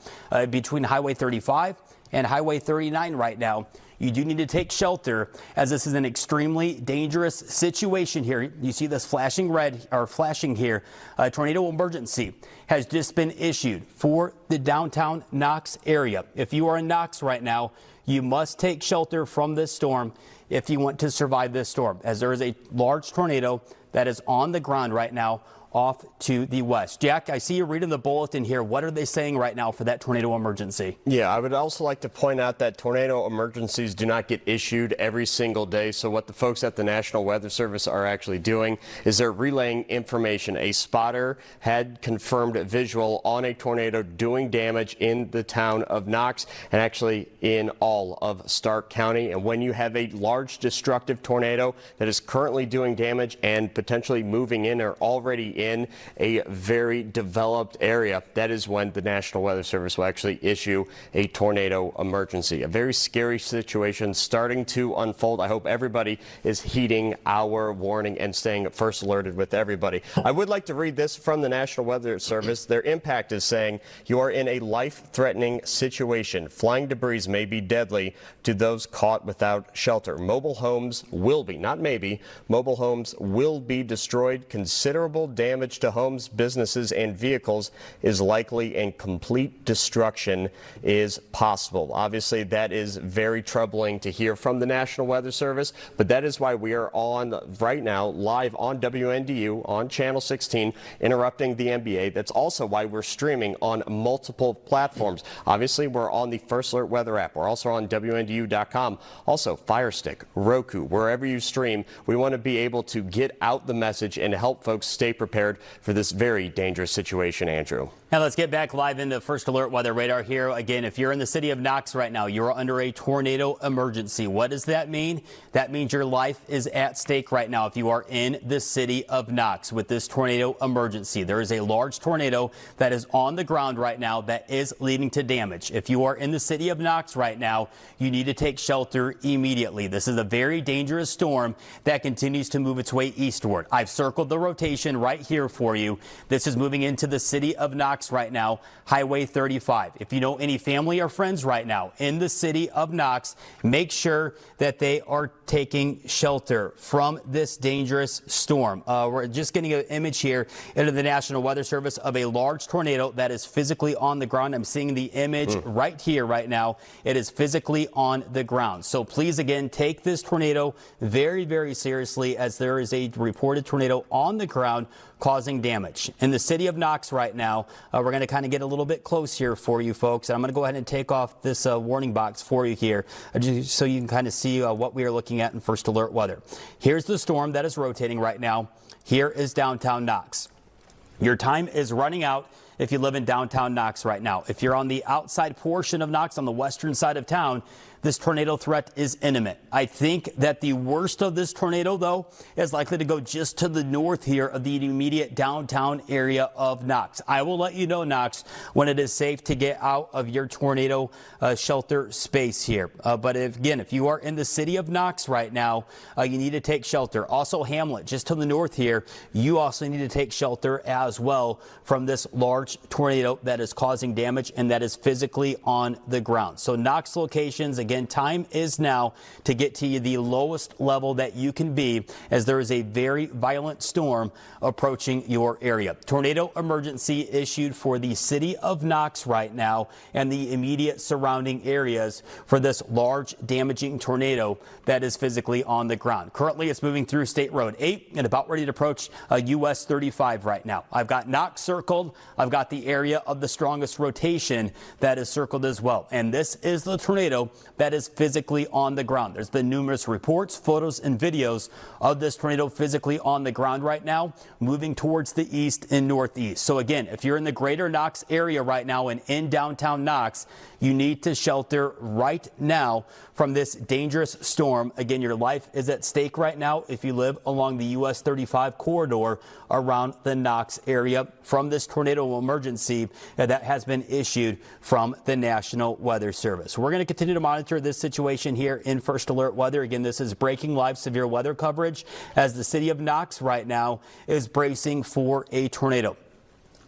between Highway 35 and Highway 39 right now, you do need to take shelter, as this is an extremely dangerous situation here. You see this flashing red, or flashing here. A tornado emergency has just been issued for the downtown Knox area. If you are in Knox right now, you must take shelter from this storm if you want to survive this storm, as there is a large tornado that is on the ground right now off to the west. Jack, I see you reading the bulletin here. What are they saying right now for that tornado emergency? Yeah, I would also like to point out that tornado emergencies do not get issued every single day. So what the folks at the National Weather Service are actually doing is they're relaying information. A spotter had confirmed visual on a tornado doing damage in the town of Knox and actually in all of Stark County. And when you have a large destructive tornado that is currently doing damage and potentially moving in or already in a very developed area, that is when the National Weather Service will actually issue a tornado emergency. A very scary situation starting to unfold. I hope everybody is heeding our warning and staying first alerted with everybody. I would like to read this from the National Weather Service. Their impact is saying you are in a life-threatening situation. Flying debris may be deadly to those caught without shelter. Mobile homes will be, not maybe, mobile homes will be destroyed. Considerable damage to homes, businesses, and vehicles is likely, and complete destruction is possible. Obviously, that is very troubling to hear from the National Weather Service, but that is why we are on right now live on WNDU on Channel 16 interrupting the NBA. That's also why we're streaming on multiple platforms. Obviously, we're on the First Alert weather app. We're also on WNDU.com. Also, Fire Stick, Roku, wherever you stream. We want to be able to get out the message and help folks stay prepared prepared for this very dangerous situation, Andrew. Now let's get back live into First Alert Weather Radar here. Again, if you're in the city of Knox right now, you're under a tornado emergency. What does that mean? That means your life is at stake right now if you are in the city of Knox with this tornado emergency. There is a large tornado that is on the ground right now that is leading to damage. If you are in the city of Knox right now, you need to take shelter immediately. This is a very dangerous storm that continues to move its way eastward. I've circled the rotation right here for you. This is moving into the city of Knox right now, Highway 35. If you know any family or friends right now in the city of Knox, make sure that they are taking shelter from this dangerous storm. We're just getting an image here into the National Weather Service of a large tornado that is physically on the ground. I'm seeing the image right here right now. It is physically on the ground. So please, again, take this tornado very, very seriously, as there is a reported tornado on the ground causing damage. In the city of Knox right now, we're going to kind of get a little bit close here for you folks. I'm going to go ahead and take off this warning box for you here, just so you can kind of see what we are looking at in First Alert Weather. Here's the storm that is rotating right now. Here is downtown Knox. Your time is running out if you live in downtown Knox right now. If you're on the outside portion of Knox, on the western side of town, this tornado threat is imminent. I think that the worst of this tornado, though, is likely to go just to the north here of the immediate downtown area of Knox. I will let you know, Knox, when it is safe to get out of your tornado shelter space here. But if you are in the city of Knox right now, you need to take shelter. Also, Hamlet, just to the north here, you also need to take shelter as well from this large tornado that is causing damage and that is physically on the ground. So Knox locations, again, time is now to get to the lowest level that you can be, as there is a very violent storm approaching your area. Tornado emergency issued for the city of Knox right now and the immediate surrounding areas for this large damaging tornado that is physically on the ground. Currently, it's moving through State Road 8 and about ready to approach US 35 right now. I've got Knox circled. I've got the area of the strongest rotation that is circled as well. And this is the tornado that is physically on the ground. There's been numerous reports, photos, and videos of this tornado physically on the ground right now, moving towards the east and northeast. So again, if you're in the greater Knox area right now and in downtown Knox, you need to shelter right now from this dangerous storm. Again, your life is at stake right now if you live along the US 35 corridor around the Knox area from this tornado emergency that has been issued from the National Weather Service. We're going to continue to monitor this situation here in First Alert Weather. Again, this is breaking live severe weather coverage as the city of Knox right now is bracing for a tornado.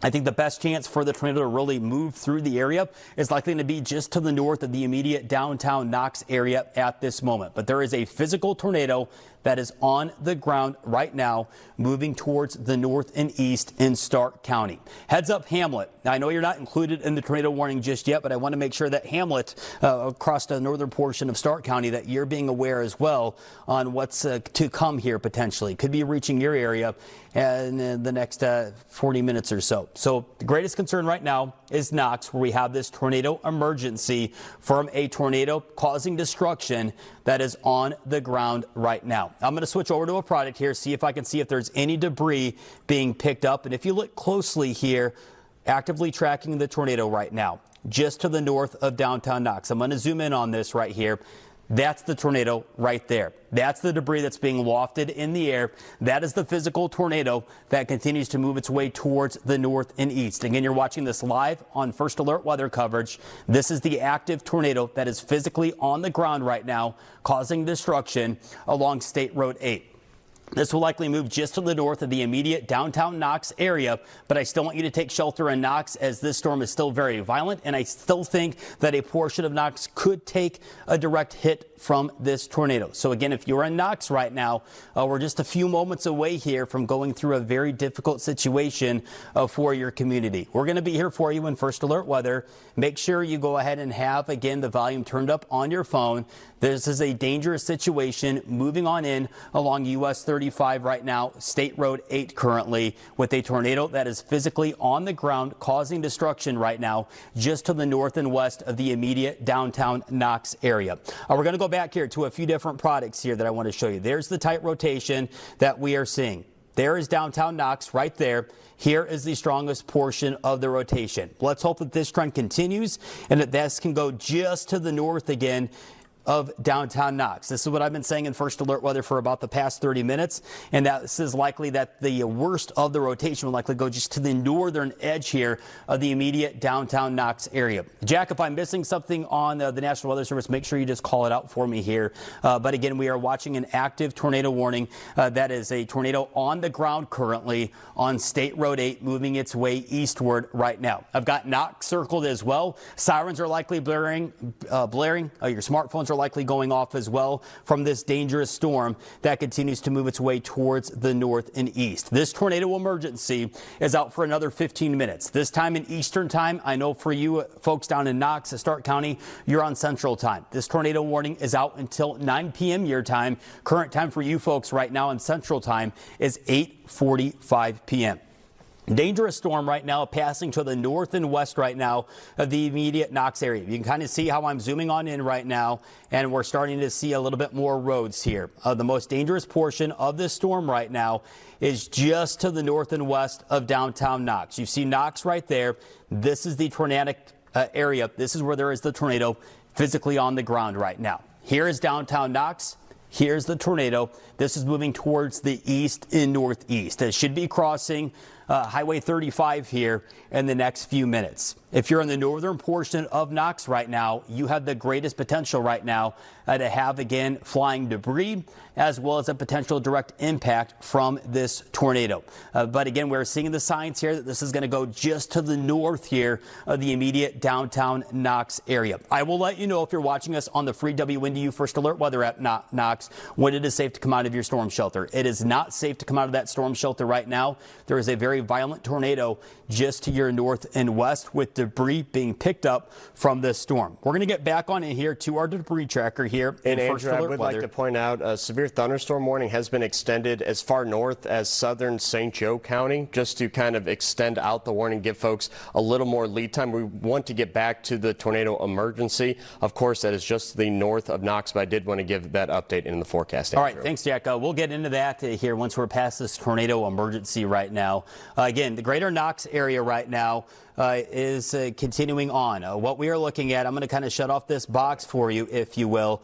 I think the best chance for the tornado to really move through the area is likely to be just to the north of the immediate downtown Knox area at this moment. But there is a physical tornado that is on the ground right now, moving towards the north and east in Stark County. Heads up, Hamlet. Now, I know you're not included in the tornado warning just yet, but I want to make sure that Hamlet, across the northern portion of Stark County, that you're being aware as well on what's to come here potentially. Could be reaching your area in the next 40 minutes or so. So the greatest concern right now is Knox, where we have this tornado emergency from a tornado causing destruction that is on the ground right now. I'm going to switch over to a product here, see if I can see if there's any debris being picked up. And if you look closely here, actively tracking the tornado right now, just to the north of downtown Knox. I'm going to zoom in on this right here. That's the tornado right there. That's the debris that's being wafted in the air. That is the physical tornado that continues to move its way towards the north and east. Again, you're watching this live on First Alert weather coverage. This is the active tornado that is physically on the ground right now, causing destruction along State Road 8. This will likely move just to the north of the immediate downtown Knox area, but I still want you to take shelter in Knox as this storm is still very violent, and I still think that a portion of Knox could take a direct hit from this tornado. So again, if you're in Knox right now, we're just a few moments away here from going through a very difficult situation for your community. We're going to be here for you in First Alert Weather. Make sure you go ahead and have, again, the volume turned up on your phone. This is a dangerous situation moving on in along US 35 right now, State Road 8 currently, with a tornado that is physically on the ground causing destruction right now just to the north and west of the immediate downtown Knox area. We're going to go back here to a few different products here that I want to show you. There's the tight rotation that we are seeing. There is downtown Knox right there. Here is the strongest portion of the rotation. Let's hope that this trend continues and that this can go just to the north again of downtown Knox. This is what I've been saying in First Alert Weather for about the past 30 minutes, and this is likely that the worst of the rotation will likely go just to the northern edge here of the immediate downtown Knox area. Jack, if I'm missing something on the National Weather Service, make sure you just call it out for me here. But again, we are watching an active tornado warning. That is a tornado on the ground currently on State Road 8, moving its way eastward right now. I've got Knox circled as well. Sirens are likely blaring. Your smartphones are likely going off as well from this dangerous storm that continues to move its way towards the north and east. This tornado emergency is out for another 15 minutes. This time in Eastern time. I know for you folks down in Knox, Stark County, you're on Central time. This tornado warning is out until 9 p.m. your time. Current time for you folks right now in Central time is 8:45 p.m. Dangerous storm right now passing to the north and west right now of the immediate Knox area. You can kind of see how I'm zooming on in right now, and we're starting to see a little bit more roads here. The most dangerous portion of this storm right now is just to the north and west of downtown Knox. You see Knox right there. This is the tornadic area. This is where there is the tornado physically on the ground right now. Here is downtown Knox. Here's the tornado. This is moving towards the east and northeast. It should be crossing Highway 35 here in the next few minutes. If you're in the northern portion of Knox right now, you have the greatest potential right now to have, again, flying debris as well as a potential direct impact from this tornado. But again, we're seeing the signs here that this is going to go just to the north here of the immediate downtown Knox area. I will let you know if you're watching us on the free WNDU First Alert Weather app Knox when it is safe to come out of your storm shelter. It is not safe to come out of that storm shelter right now. There is a very violent tornado just to your north and west with debris being picked up from this storm. We're going to get back on in here to our debris tracker here. And Andrew, I would like to point out a severe thunderstorm warning has been extended as far north as southern St. Joe County, just to kind of extend out the warning, give folks a little more lead time. We want to get back to the tornado emergency. Of course, that is just the north of Knox, but I did want to give that update in the forecast. Andrew. All right, thanks, Jack. We'll get into that here once we're past this tornado emergency right now. Again, the greater Knox area right now is continuing on. What we are looking at, I'm going to kind of shut off this box for you, if you will.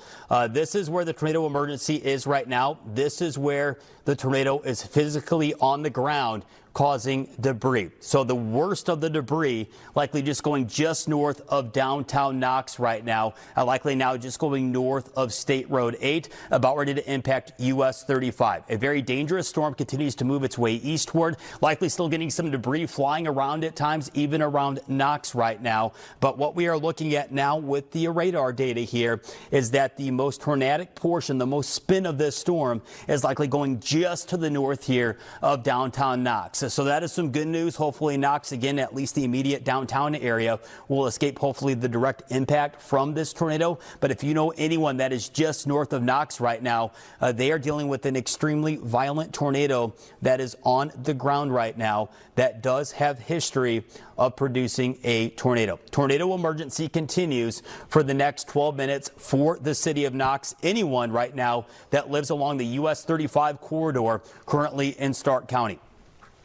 This is where the tornado emergency is right now. This is where the tornado is physically on the ground causing debris. So the worst of the debris likely just going just north of downtown Knox right now, likely now just going north of State Road 8, about ready to impact US 35. A very dangerous storm continues to move its way eastward, likely still getting some debris flying around at times, even around Knox right now. But what we are looking at now with the radar data here is that the most tornadic portion, the most spin of this storm, is likely going just to the north here of downtown Knox. So that is some good news. Hopefully Knox, again, at least the immediate downtown area, will escape hopefully the direct impact from this tornado. But if you know anyone that is just north of Knox right now, they are dealing with an extremely violent tornado that is on the ground right now that does have history of producing a tornado. Tornado emergency continues for the next 12 minutes for the city of Knox. Anyone right now that lives along the US 35 corridor currently in Stark County.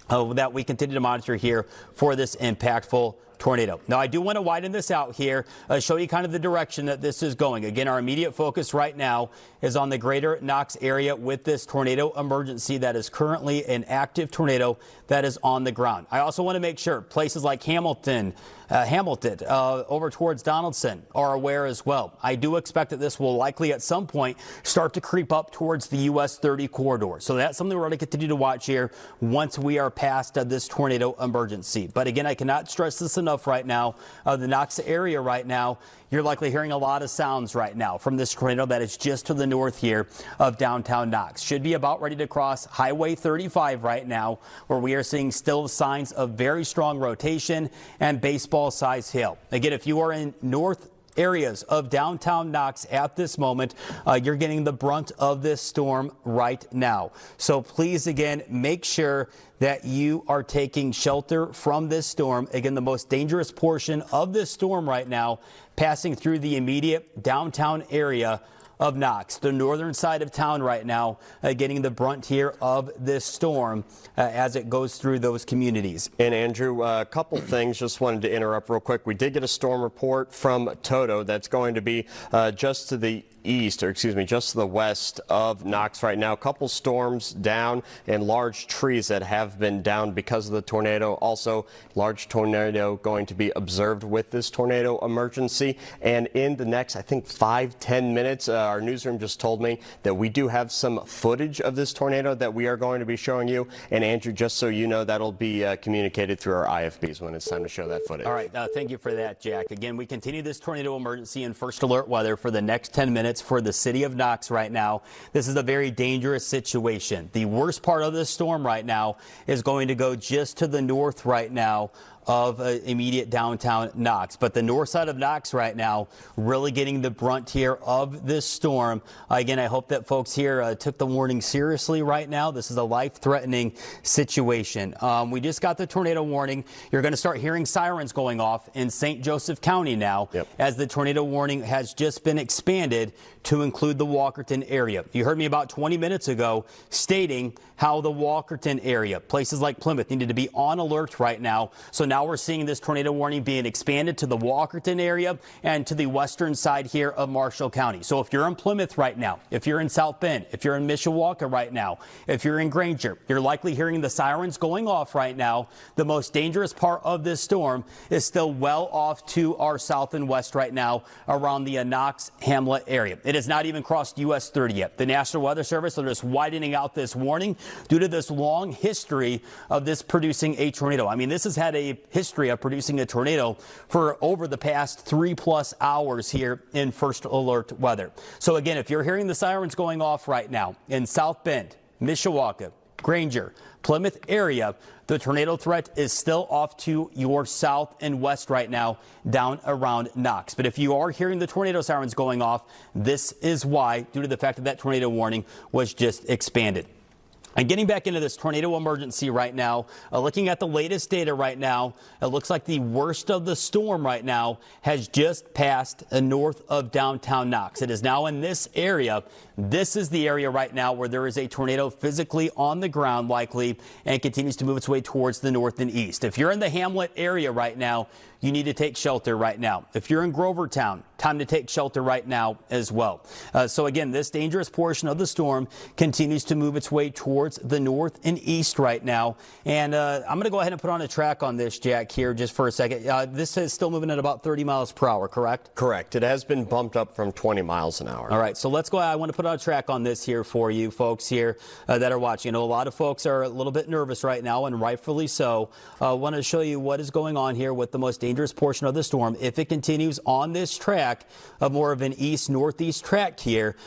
That we continue to monitor here for this impactful tornado. Now, I do want to widen this out here, show you kind of the direction that this is going. Again, our immediate focus right now is on the greater Knox area with this tornado emergency that is currently an active tornado that is on the ground. I also want to make sure places like Hamilton, over towards Donaldson are aware as well. I do expect that this will likely at some point start to creep up towards the US 30 corridor. So that's something we're going to continue to watch here once we are past this tornado emergency. But again, I cannot stress this enough right now. The Knox area right now, you're likely hearing a lot of sounds right now from this tornado that is just to the north here of downtown Knox. Should be about ready to cross Highway 35 right now, where we are seeing still signs of very strong rotation and baseball-sized hail. Again, if you are in north areas of downtown Knox at this moment, you're getting the brunt of this storm right now. So please, again, make sure that you are taking shelter from this storm. Again, the most dangerous portion of this storm right now passing through the immediate downtown area of Knox, the northern side of town right now, getting the brunt here of this storm as it goes through those communities. And Andrew, a couple things, just wanted to interrupt real quick. We did get a storm report from Toto that's going to be just to the east, or excuse me, just to the west of Knox right now. A couple storms down and large trees that have been down because of the tornado. Also, large tornado going to be observed with this tornado emergency. And in the next, I think, 5-10 minutes, our newsroom just told me that we do have some footage of this tornado that we are going to be showing you. And Andrew, just so you know, that'll be communicated through our IFBs when it's time to show that footage. All right, thank you for that, Jack. Again, we continue this tornado emergency in first alert weather for the next 10 minutes for the city of Knox right now. This is a very dangerous situation. The worst part of this storm right now is going to go just to the north right now of immediate downtown Knox. But the north side of Knox right now really getting the brunt here of this storm. Again, I hope that folks here took the warning seriously right now. This is a life-threatening situation. We just got the tornado warning. You're going to start hearing sirens going off in St. Joseph County now, as the tornado warning has just been expanded to include the Walkerton area. You heard me about 20 minutes ago stating how the Walkerton area, places like Plymouth, needed to be on alert right now. So now we're seeing this tornado warning being expanded to the Walkerton area and to the western side here of Marshall County. So if you're in Plymouth right now, if you're in South Bend, if you're in Mishawaka right now, if you're in Granger, you're likely hearing the sirens going off right now. The most dangerous part of this storm is still well off to our south and west right now around the Knox Hamlet area. It has not even crossed US 30 yet. The National Weather Service are just widening out this warning due to this long history of this producing a tornado. I mean, this has had a history of producing a tornado for over the past 3+ hours here in first alert weather. So again, if you're hearing the sirens going off right now in South Bend, Mishawaka, Granger, Plymouth area, the tornado threat is still off to your south and west right now, down around Knox. But if you are hearing the tornado sirens going off, this is why, due to the fact that that tornado warning was just expanded. And getting back into this tornado emergency right now, looking at the latest data right now, it looks like the worst of the storm right now has just passed north of downtown Knox. It is now in this area. This is the area right now where there is a tornado physically on the ground likely and continues to move its way towards the north and east. If you're in the Hamlet area right now, you need to take shelter right now. If you're in Grovertown, time to take shelter right now as well. So again, this dangerous portion of the storm continues to move its way towards the north and east right now. And I'm going to go ahead and put on a track on this, Jack, here just for a second. This is still moving at about 30 miles per hour, correct? Correct. It has been bumped up from 20 miles an hour. All right, so let's go. I want to put on a track on this here for you folks here that are watching. I know a lot of folks are a little bit nervous right now, and rightfully so. I want to show you what is going on here with the most dangerous portion of the storm. If it continues on this track, more of an east-northeast track here,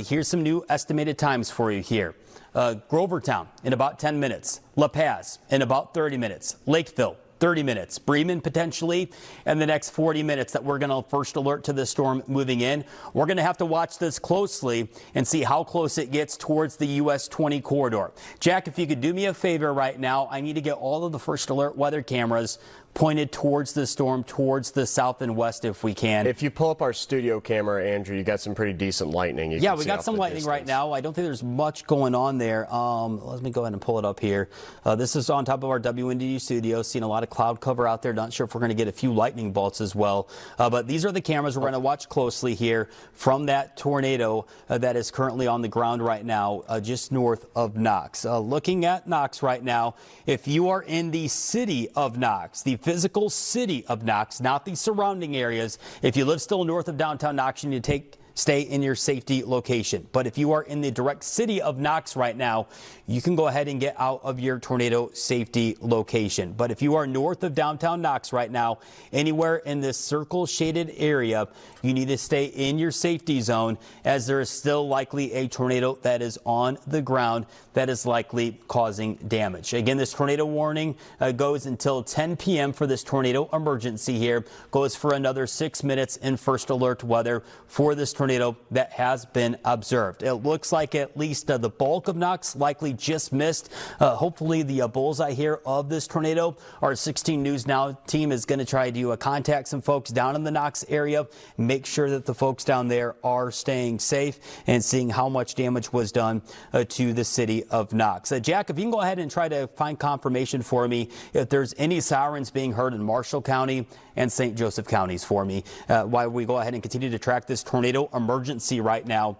here's some new estimated times for you here. Grovertown in about 10 minutes. La Paz in about 30 minutes. Lakeville, 30 minutes. Bremen potentially in the next 40 minutes that we're going to first alert to the storm moving in. We're going to have to watch this closely and see how close it gets towards the US 20 corridor. Jack, if you could do me a favor right now, I need to get all of the first alert weather cameras pointed towards the storm, towards the south and west if we can. If you pull up our studio camera, Andrew, you got some pretty decent lightning. Yeah, we got some lightning right now. I don't think there's much going on there. Let me go ahead and pull it up here. This is on top of our WNDU studio. Seeing a lot of cloud cover out there. Not sure if we're going to get a few lightning bolts as well. But these are the cameras we're going to watch closely here from that tornado that is currently on the ground right now, just north of Knox. Looking at Knox right now, if you are in the city of Knox, the physical city of Knox, not the surrounding areas. If you live still north of downtown Knox, you need to stay in your safety location. But if you are in the direct city of Knox right now, you can go ahead and get out of your tornado safety location. But if you are north of downtown Knox right now, anywhere in this circle shaded area, you need to stay in your safety zone, as there is still likely a tornado that is on the ground that is likely causing damage. Again, this tornado warning goes until 10 p.m. for this tornado emergency here, goes for another 6 minutes in first alert weather for this tornado tornado that has been observed. It looks like at least the bulk of Knox likely just missed. Hopefully the bullseye here of this tornado. Our 16 News Now team is going to try to contact some folks down in the Knox area, make sure that the folks down there are staying safe and seeing how much damage was done to the city of Knox. Jack, if you can go ahead and try to find confirmation for me if there's any sirens being heard in Marshall County and St. Joseph counties for me, while we go ahead and continue to track this tornado emergency right now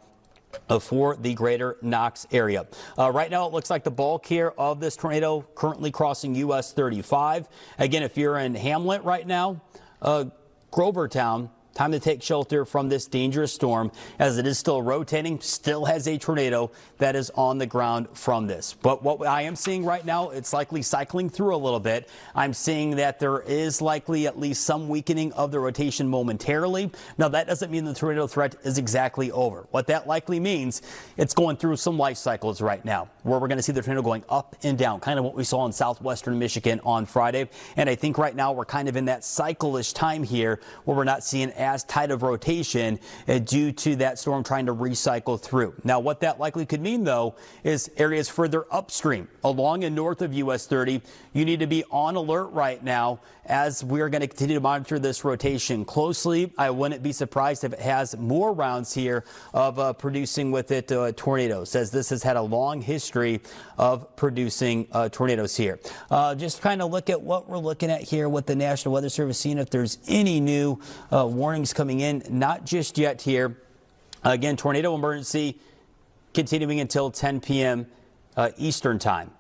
for the greater Knox area. Right now, it looks like the bulk here of this tornado currently crossing US 35. Again, if you're in Hamlet right now, Grovertown, time to take shelter from this dangerous storm as it is still rotating, still has a tornado that is on the ground from this. But what I am seeing right now, it's likely cycling through a little bit. I'm seeing that there is likely at least some weakening of the rotation momentarily. Now, that doesn't mean the tornado threat is exactly over. What that likely means, it's going through some life cycles right now, where we're going to see the tornado going up and down, kind of what we saw in southwestern Michigan on Friday. And I think right now we're kind of in that cycle-ish time here where we're not seeing as tight of rotation due to that storm trying to recycle through. Now, what that likely could mean, though, is areas further upstream along and north of US 30. You need to be on alert right now as we're going to continue to monitor this rotation closely. I wouldn't be surprised if it has more rounds here of producing with it tornadoes, as this has had a long history of producing tornadoes here. Just kind of look at what we're looking at here with the National Weather Service, seeing if there's any new warnings coming in. Not just yet here. Again, tornado emergency continuing until 10 p.m. Eastern time.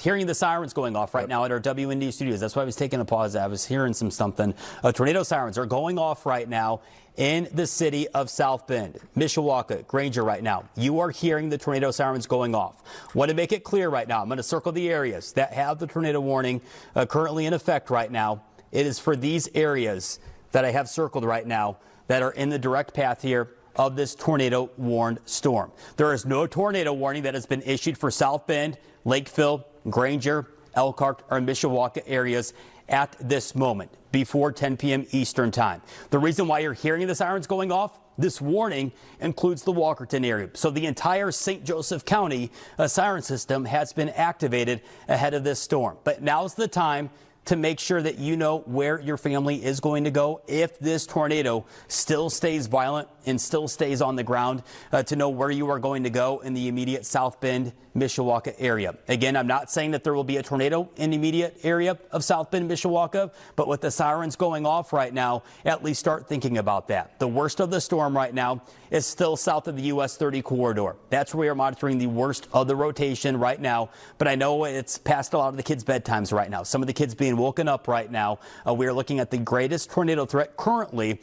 Hearing the sirens going off right now at our WNDU studios. That's why I was taking a pause. I was hearing something. Tornado sirens are going off right now in the city of South Bend, Mishawaka, Granger right now. You are hearing the tornado sirens going off. Want to make it clear right now, I'm going to circle the areas that have the tornado warning currently in effect right now. It is for these areas that I have circled right now that are in the direct path here of this tornado warned storm. There is no tornado warning that has been issued for South Bend, Lakeville, Granger, Elkhart, or Mishawaka areas at this moment before 10 p.m. Eastern time. The reason why you're hearing the sirens going off, this warning includes the Walkerton area. So the entire St. Joseph County siren system has been activated ahead of this storm. But now's the time to make sure that you know where your family is going to go if this tornado still stays violent and still stays on the ground, to know where you are going to go in the immediate South Bend, Mishawaka area. Again, I'm not saying that there will be a tornado in the immediate area of South Bend, Mishawaka, but with the sirens going off right now, at least start thinking about that. The worst of the storm right now is still south of the US 30 corridor. That's where we are monitoring the worst of the rotation right now, but I know it's past a lot of the kids' bedtimes right now. Some of the kids being woken up right now. We are looking at the greatest tornado threat currently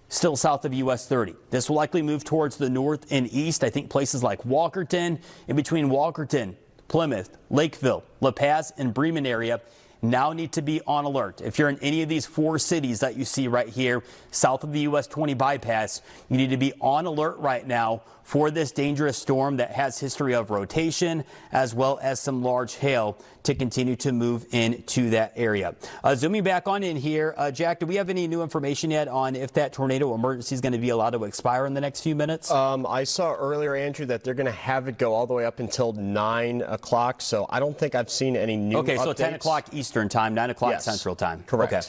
still south of US 30. This will likely move towards the north and east. I think places like Walkerton, in between Walkerton, Plymouth, Lakeville, La Paz, and Bremen area now need to be on alert. If you're in any of these four cities that you see right here south of the US 20 bypass, you need to be on alert right now for this dangerous storm that has history of rotation as well as some large hail to continue to move into that area. Zooming back on in here, Jack, do we have any new information yet on if that tornado emergency is going to be allowed to expire in the next few minutes? I saw earlier, Andrew, that they're going to have it go all the way up until 9 o'clock, so I don't think I've seen any new Okay, so updates. 10 o'clock Eastern time, 9 o'clock Yes, Central time. Correct. Okay.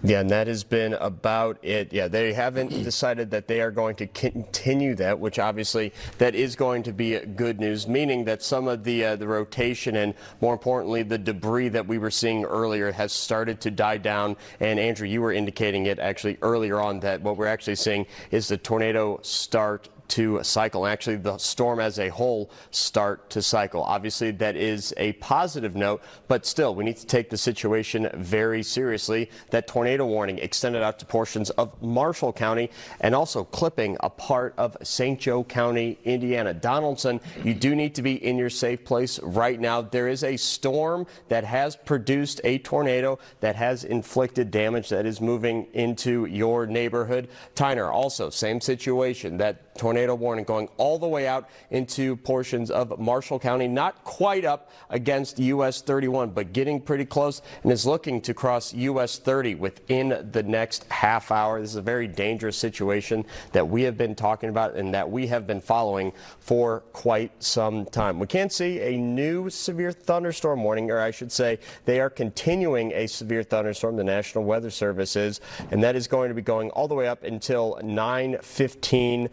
Yeah, and that has been about it. Yeah, they haven't decided that they are going to continue that, which obviously that is going to be good news, meaning that some of the rotation and, more importantly, the debris that we were seeing earlier has started to die down. And, Andrew, you were indicating it actually earlier on that what we're actually seeing is the tornado start to cycle, actually the storm as a whole start to cycle. Obviously, that is a positive note, but still, we need to take the situation very seriously. That tornado warning extended out to portions of Marshall County and also clipping a part of St. Joe County, Indiana. Donaldson, you do need to be in your safe place right now. There is a storm that has produced a tornado that has inflicted damage that is moving into your neighborhood. Tyner, also, same situation. That tornado tornado warning going all the way out into portions of Marshall County, not quite up against US 31, but getting pretty close, and is looking to cross US 30 within the next half hour. This is a very dangerous situation that we have been talking about and that we have been following for quite some time. We can't see a new severe thunderstorm warning, or I should say they are continuing a severe thunderstorm, the National Weather Service is, and that is going to be going all the way up until 9:15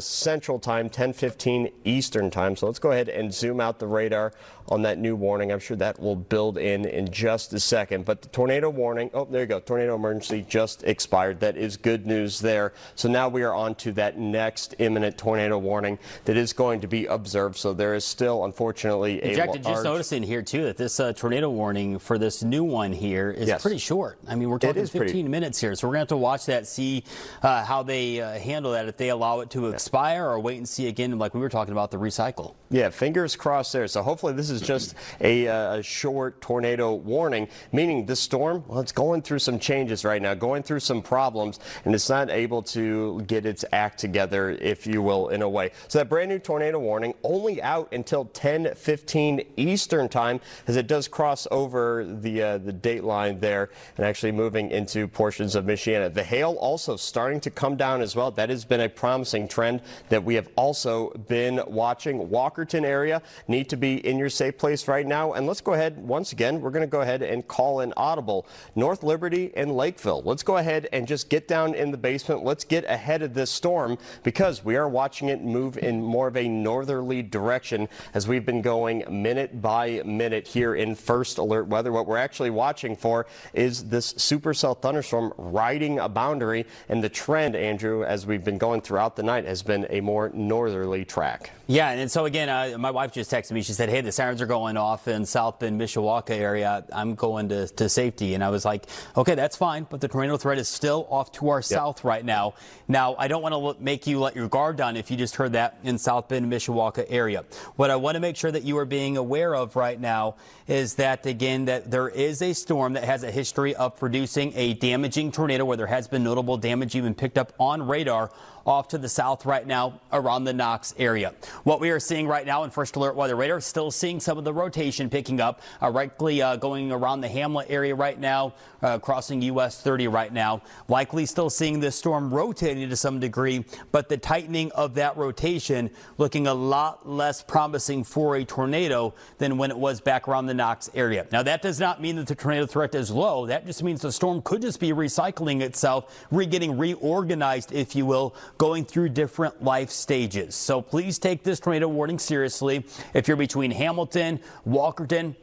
Central Time, 10:15 Eastern Time. So let's go ahead and zoom out the radar on that new warning. I'm sure that will build in just a second. But the tornado warning, oh, there you go, tornado emergency just expired. That is good news there. So now we are on to that next imminent tornado warning that is going to be observed. So there is still, unfortunately, a Jack, just noticing here, too, that this tornado warning for this new one here is pretty short. I mean, we're talking 15 minutes here. So we're going to have to watch that, see how they handle that, if they allow it to expire or wait and see again, like we were talking about, the recycle. Yeah, fingers crossed there. So hopefully this is just a short tornado warning, meaning this storm, well, it's going through some changes right now, going through some problems, and it's not able to get its act together, if you will, in a way. So that brand new tornado warning only out until 10:15 Eastern Time, as it does cross over the date line there and actually moving into portions of Michiana. The hail also starting to come down as well. That has been a promising trend that we have also been watching. Walkerton area need to be in your safe place right now. And let's go ahead, once again, we're going to go ahead and call an audible. North Liberty and Lakeville. Let's go ahead and just get down in the basement. Let's get ahead of this storm, because we are watching it move in more of a northerly direction as we've been going minute by minute here in First Alert Weather. What we're actually watching for is this supercell thunderstorm riding a boundary, and the trend, Andrew, as we've been going throughout the night, has been a more northerly track. Yeah, and so again, my wife just texted me. She said, hey, the sirens are going off in South Bend, Mishawaka area. I'm going to safety. And I was like, okay, that's fine. But the tornado threat is still off to our south right now. Now, I don't want to make you let your guard down if you just heard that in South Bend, Mishawaka area. What I want to make sure that you are being aware of right now is that, again, that there is a storm that has a history of producing a damaging tornado, where there has been notable damage even picked up on radar off to the south right now around the Knox area. What we are seeing right now in First Alert Weather Radar, still seeing some of the rotation picking up, likely going around the Hamlet area right now, crossing US 30 right now. Likely still seeing this storm rotating to some degree, but the tightening of that rotation looking a lot less promising for a tornado than when it was back around the Knox area. Now, that does not mean that the tornado threat is low. That just means the storm could just be recycling itself, getting reorganized, if you will, going through different life stages. So please take this tornado warning seriously. If you're between Hamilton, Walkerton,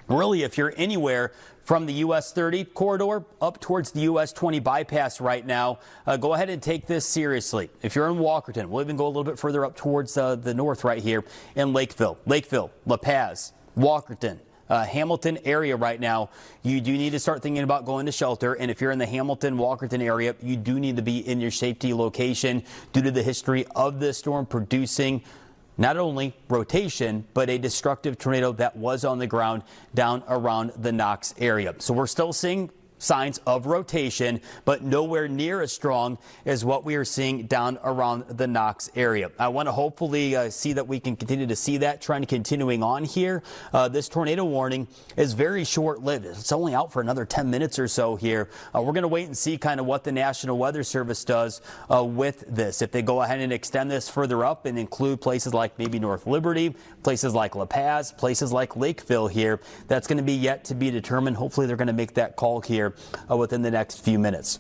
really if you're anywhere from the US 30 corridor up towards the US 20 bypass right now, go ahead and take this seriously. If you're in Walkerton, we'll even go a little bit further up towards the north right here in Lakeville, La Paz, Walkerton, Hamilton area right now, you do need to start thinking about going to shelter. And if you're in the Hamilton, Walkerton area, you do need to be in your safety location due to the history of this storm producing not only rotation, but a destructive tornado that was on the ground down around the Knox area. So we're still seeing signs of rotation, but nowhere near as strong as what we are seeing down around the Knox area. I want to hopefully see that we can continue to see that trend continuing on here. This tornado warning is very short-lived. It's only out for another 10 minutes or so here. We're going to wait and see kind of what the National Weather Service does with this. If they go ahead and extend this further up and include places like maybe North Liberty, places like La Paz, places like Lakeville here, that's going to be yet to be determined. Hopefully they're going to make that call here within the next few minutes.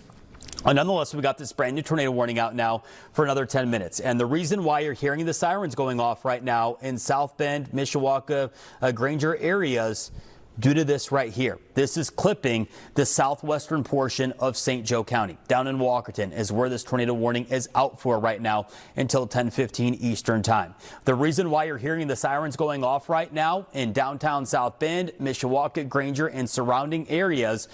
Nonetheless, we got this brand new tornado warning out now for another 10 minutes. And the reason why you're hearing the sirens going off right now in South Bend, Mishawaka, Granger areas, due to this right here. This is clipping the southwestern portion of St. Joe County. Down in Walkerton is where this tornado warning is out for right now until 10:15 Eastern Time. The reason why you're hearing the sirens going off right now in downtown South Bend, Mishawaka, Granger, and surrounding areas,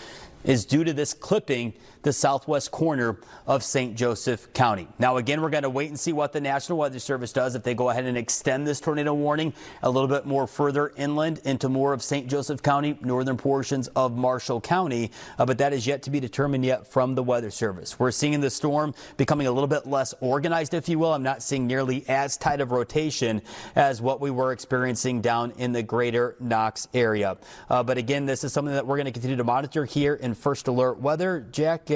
is due to this clipping the southwest corner of St. Joseph County. Now, again, we're going to wait and see what the National Weather Service does if they go ahead and extend this tornado warning a little bit more further inland into more of St. Joseph County, northern portions of Marshall County, but that is yet to be determined yet from the Weather Service. We're seeing the storm becoming a little bit less organized, if you will. I'm not seeing nearly as tight of rotation as what we were experiencing down in the greater Knox area. But again, this is something that we're going to continue to monitor here in First Alert Weather. Jack,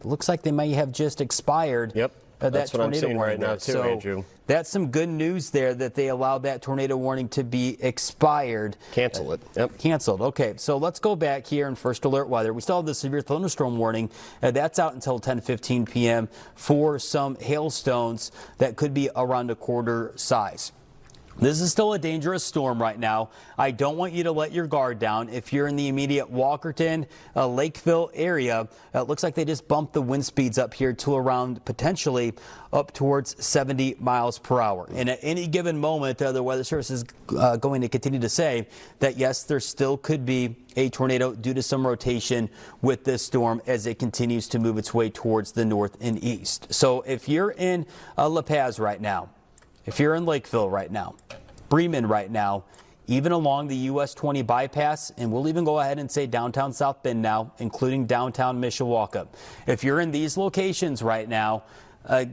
looks like they may have just expired. Yep. That's what I'm seeing right now too, Andrew. That's some good news there that they allowed that tornado warning to be expired. Cancel it. Yep. Canceled. Okay, so let's go back here in First Alert Weather. We still have the severe thunderstorm warning. That's out until 10:15 p.m. for some hailstones that could be around a quarter size. This is still a dangerous storm right now. I don't want you to let your guard down. If you're in the immediate Walkerton, Lakeville area, it looks like they just bumped the wind speeds up here to around potentially up towards 70 miles per hour. And at any given moment, the Weather Service is going to continue to say that, yes, there still could be a tornado due to some rotation with this storm as it continues to move its way towards the north and east. So if you're in La Paz right now, if you're in Lakeville right now, Bremen right now, even along the US 20 bypass, and we'll even go ahead and say downtown South Bend now, including downtown Mishawaka. If you're in these locations right now,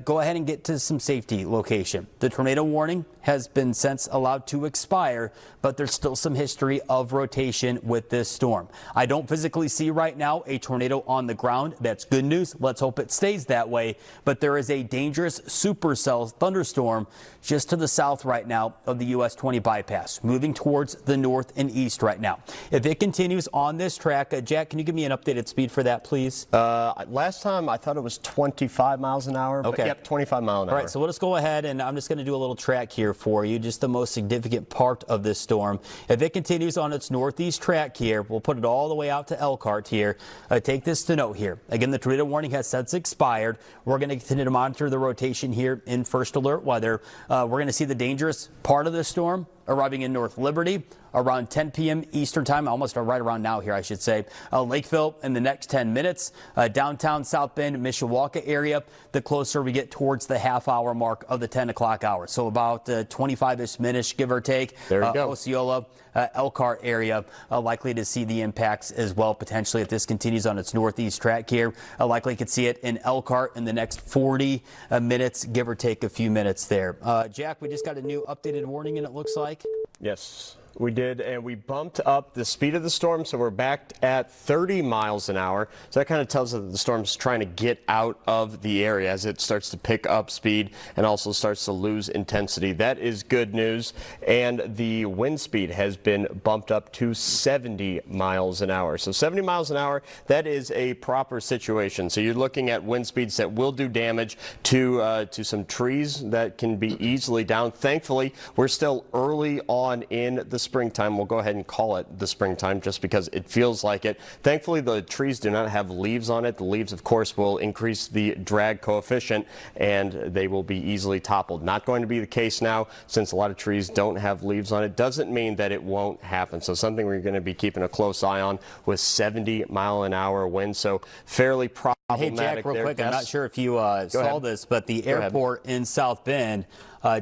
go ahead and get to some safety location. The tornado warning has been since allowed to expire, but there's still some history of rotation with this storm. I don't physically see right now a tornado on the ground. That's good news. Let's hope it stays that way. But there is a dangerous supercell thunderstorm just to the south right now of the US 20 bypass, moving towards the north and east right now. If it continues on this track, Jack, can you give me an updated speed for that, please? Last time I thought it was 25 miles an hour. Okay. But yep, 25 miles an hour. All right, so we'll just go ahead and I'm just going to do a little track here for you, just the most significant part of this storm. If it continues on its northeast track here, we'll put it all the way out to Elkhart here. Take this to note here. Again, the tornado warning has since expired. We're going to continue to monitor the rotation here in First Alert Weather. We're going to see the dangerous part of this storm arriving in North Liberty around 10 p.m. Eastern time, almost right around now here, I should say. Lakeville in the next 10 minutes. Downtown South Bend, Mishawaka area, the closer we get towards the half-hour mark of the 10 o'clock hour. So about 25-ish minutes, give or take. There you go. Osceola, Elkhart area, likely to see the impacts as well, potentially, if this continues on its northeast track here. Likely could see it in Elkhart in the next 40 minutes, give or take a few minutes there. Jack, we just got a new updated warning, and it looks like. Yes, we did, and we bumped up the speed of the storm, so we're back at 30 miles an hour. So that kind of tells us that the storm's trying to get out of the area as it starts to pick up speed and also starts to lose intensity. That is good news, and the wind speed has been bumped up to 70 miles an hour. So 70 miles an hour, that is a proper situation. So you're looking at wind speeds that will do damage to some trees that can be easily down. Thankfully, we're still early on in the springtime. We'll go ahead and call it the springtime just because it feels like it. Thankfully, the trees do not have leaves on it. The leaves, of course, will increase the drag coefficient and they will be easily toppled. Not going to be the case now since a lot of trees don't have leaves on it. Doesn't mean that it won't happen. So something we're going to be keeping a close eye on with 70-mile-an-hour winds. So fairly problematic. Hey, Jack, real quick, I'm not sure if you saw this, but the airport in South Bend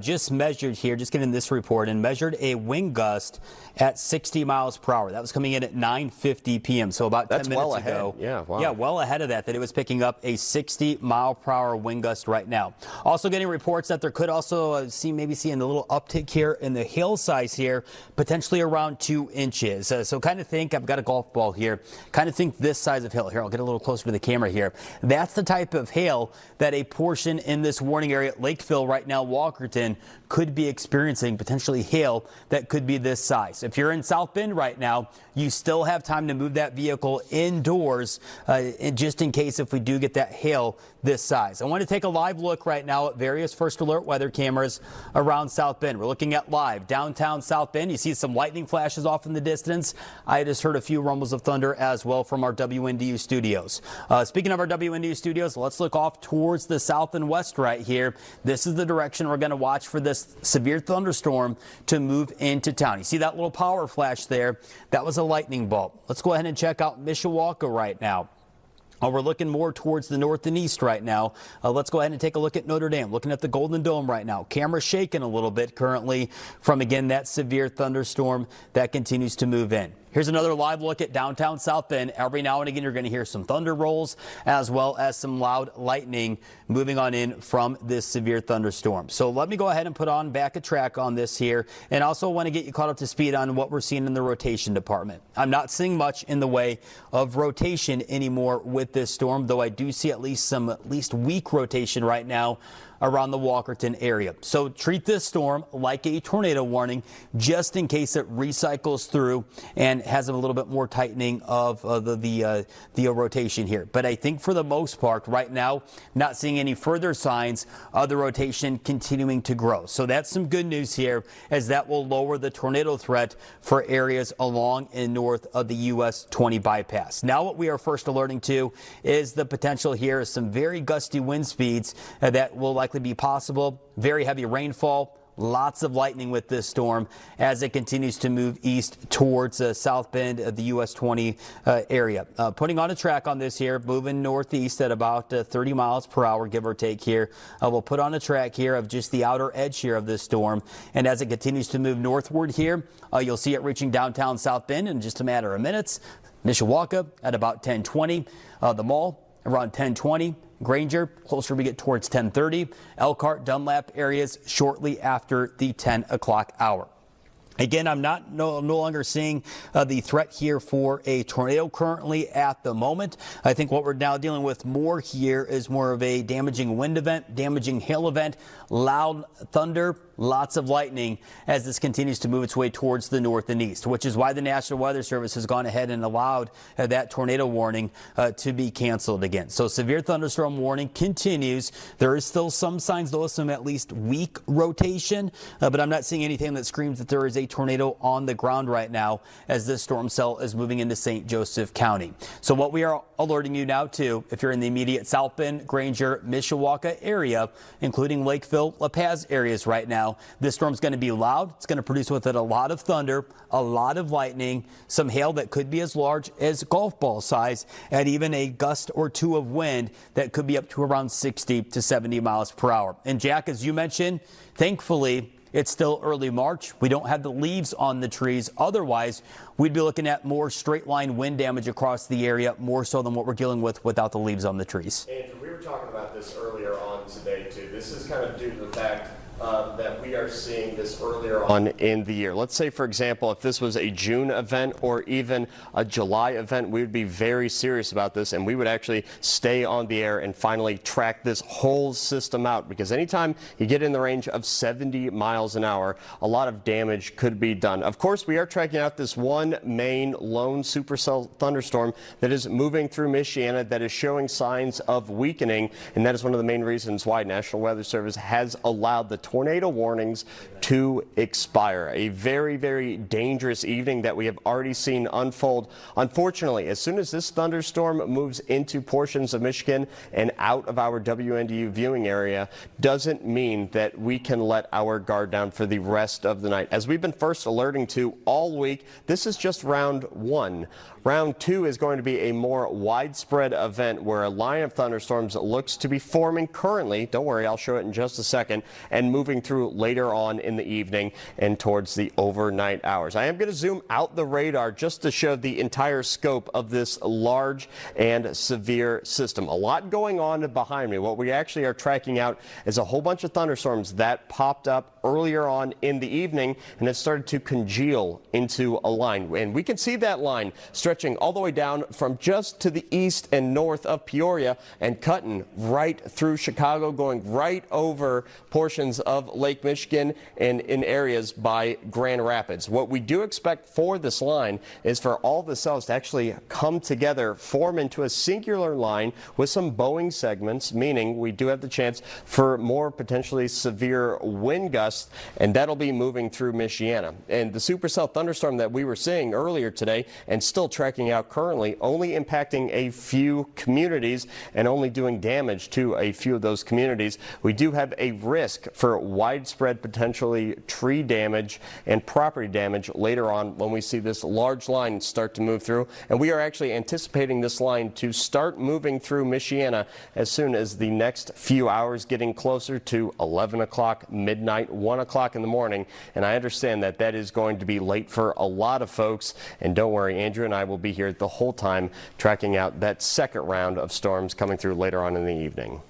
just measured here, just getting this report, and measured a wind gust at 60 miles per hour. That was coming in at 9:50 p.m., so about 10 minutes ago. Yeah, wow. Yeah, well ahead of that it was picking up a 60-mile-per-hour wind gust right now. Also getting reports that there could also maybe seeing a little uptick here in the hail size here, potentially around 2 inches. So kind of think, I've got a golf ball here, kind of think this size of hail. Here, I'll get a little closer to the camera here. That's the type of hail that a portion in this warning area at Lakeville right now, Walkerton, could be experiencing, potentially hail that could be this size. If you're in South Bend right now, you still have time to move that vehicle indoors just in case if we do get that hail this size. I want to take a live look right now at various First Alert weather cameras around South Bend. We're looking at live downtown South Bend. You see some lightning flashes off in the distance. I just heard a few rumbles of thunder as well from our WNDU studios. Speaking of our WNDU studios, let's look off towards the south and west right here. This is the direction we're going to watch for this severe thunderstorm to move into town. You see that little power flash there? That was a lightning bolt. Let's go ahead and check out Mishawaka right now. We're looking more towards the north and east right now. Let's go ahead and take a look at Notre Dame. Looking at the Golden Dome right now. Camera shaking a little bit currently from, again, that severe thunderstorm that continues to move in. Here's another live look at downtown South Bend. Every now and again, you're going to hear some thunder rolls as well as some loud lightning moving on in from this severe thunderstorm. So let me go ahead and put on back a track on this here, and also want to get you caught up to speed on what we're seeing in the rotation department. I'm not seeing much in the way of rotation anymore with this storm, though I do see at least weak rotation right now around the Walkerton area. So treat this storm like a tornado warning, just in case it recycles through and has a little bit more tightening of the rotation here. But I think for the most part right now, not seeing any further signs of the rotation continuing to grow. So that's some good news here, as that will lower the tornado threat for areas along and north of the US 20 bypass. Now what we are first alerting to is the potential here is some very gusty wind speeds that will likely be possible. Very heavy rainfall, lots of lightning with this storm as it continues to move east towards South Bend of the US 20 area. Putting on a track on this here, moving northeast at about 30 miles per hour, give or take here. We'll put on a track here of just the outer edge here of this storm. And as it continues to move northward here, you'll see it reaching downtown South Bend in just a matter of minutes. Mishawaka at about 10:20. The Mall around 10:20. Granger, closer we get towards 10:30. Elkhart, Dunlap areas shortly after the 10 o'clock hour. Again, I'm no longer seeing the threat here for a tornado currently at the moment. I think what we're now dealing with more here is more of a damaging wind event, damaging hail event, loud thunder, lots of lightning as this continues to move its way towards the north and east, which is why the National Weather Service has gone ahead and allowed that tornado warning to be canceled again. So severe thunderstorm warning continues. There is still some signs, though, of some at least weak rotation, but I'm not seeing anything that screams that there is a tornado on the ground right now as this storm cell is moving into St. Joseph County. So what we are alerting you now to, if you're in the immediate South Bend, Granger, Mishawaka area, including Lakeville, La Paz areas right now, this storm's going to be loud. It's going to produce with it a lot of thunder, a lot of lightning, some hail that could be as large as golf ball size, and even a gust or two of wind that could be up to around 60 to 70 miles per hour. And Jack, as you mentioned, thankfully, it's still early March. We don't have the leaves on the trees. Otherwise, we'd be looking at more straight line wind damage across the area, more so than what we're dealing with without the leaves on the trees. Andrew, we were talking about this earlier on today, too. This is kind of due to the fact that we are seeing this earlier on in the year. Let's say, for example, if this was a June event or even a July event, we would be very serious about this, and we would actually stay on the air and finally track this whole system out, because anytime you get in the range of 70 miles an hour, a lot of damage could be done. Of course, we are tracking out this one main lone supercell thunderstorm that is moving through Michiana that is showing signs of weakening, and that is one of the main reasons why National Weather Service has allowed the tornado warnings to expire. A very, very dangerous evening that we have already seen unfold. Unfortunately, as soon as this thunderstorm moves into portions of Michigan and out of our WNDU viewing area, doesn't mean that we can let our guard down for the rest of the night. As we've been first alerting to all week, this is just round one. Round two is going to be a more widespread event where a line of thunderstorms looks to be forming currently. Don't worry, I'll show it in just a second, and moving through later on in the evening and towards the overnight hours. I am going to zoom out the radar just to show the entire scope of this large and severe system. A lot going on behind me. What we actually are tracking out is a whole bunch of thunderstorms that popped up earlier on in the evening and have started to congeal into a line. And we can see that line stretching all the way down from just to the east and north of Peoria and cutting right through Chicago, going right over portions of Lake Michigan and in areas by Grand Rapids. What we do expect for this line is for all the cells to actually come together, form into a singular line with some bowing segments, meaning we do have the chance for more potentially severe wind gusts, and that'll be moving through Michiana. And the supercell thunderstorm that we were seeing earlier today and still tracking out currently, only impacting a few communities and only doing damage to a few of those communities. We do have a risk for for widespread potentially tree damage and property damage later on when we see this large line start to move through. And we are actually anticipating this line to start moving through Michiana as soon as the next few hours, getting closer to 11 o'clock, midnight, 1 o'clock in the morning. And I understand that that is going to be late for a lot of folks. And don't worry, Andrew and I will be here the whole time tracking out that second round of storms coming through later on in the evening.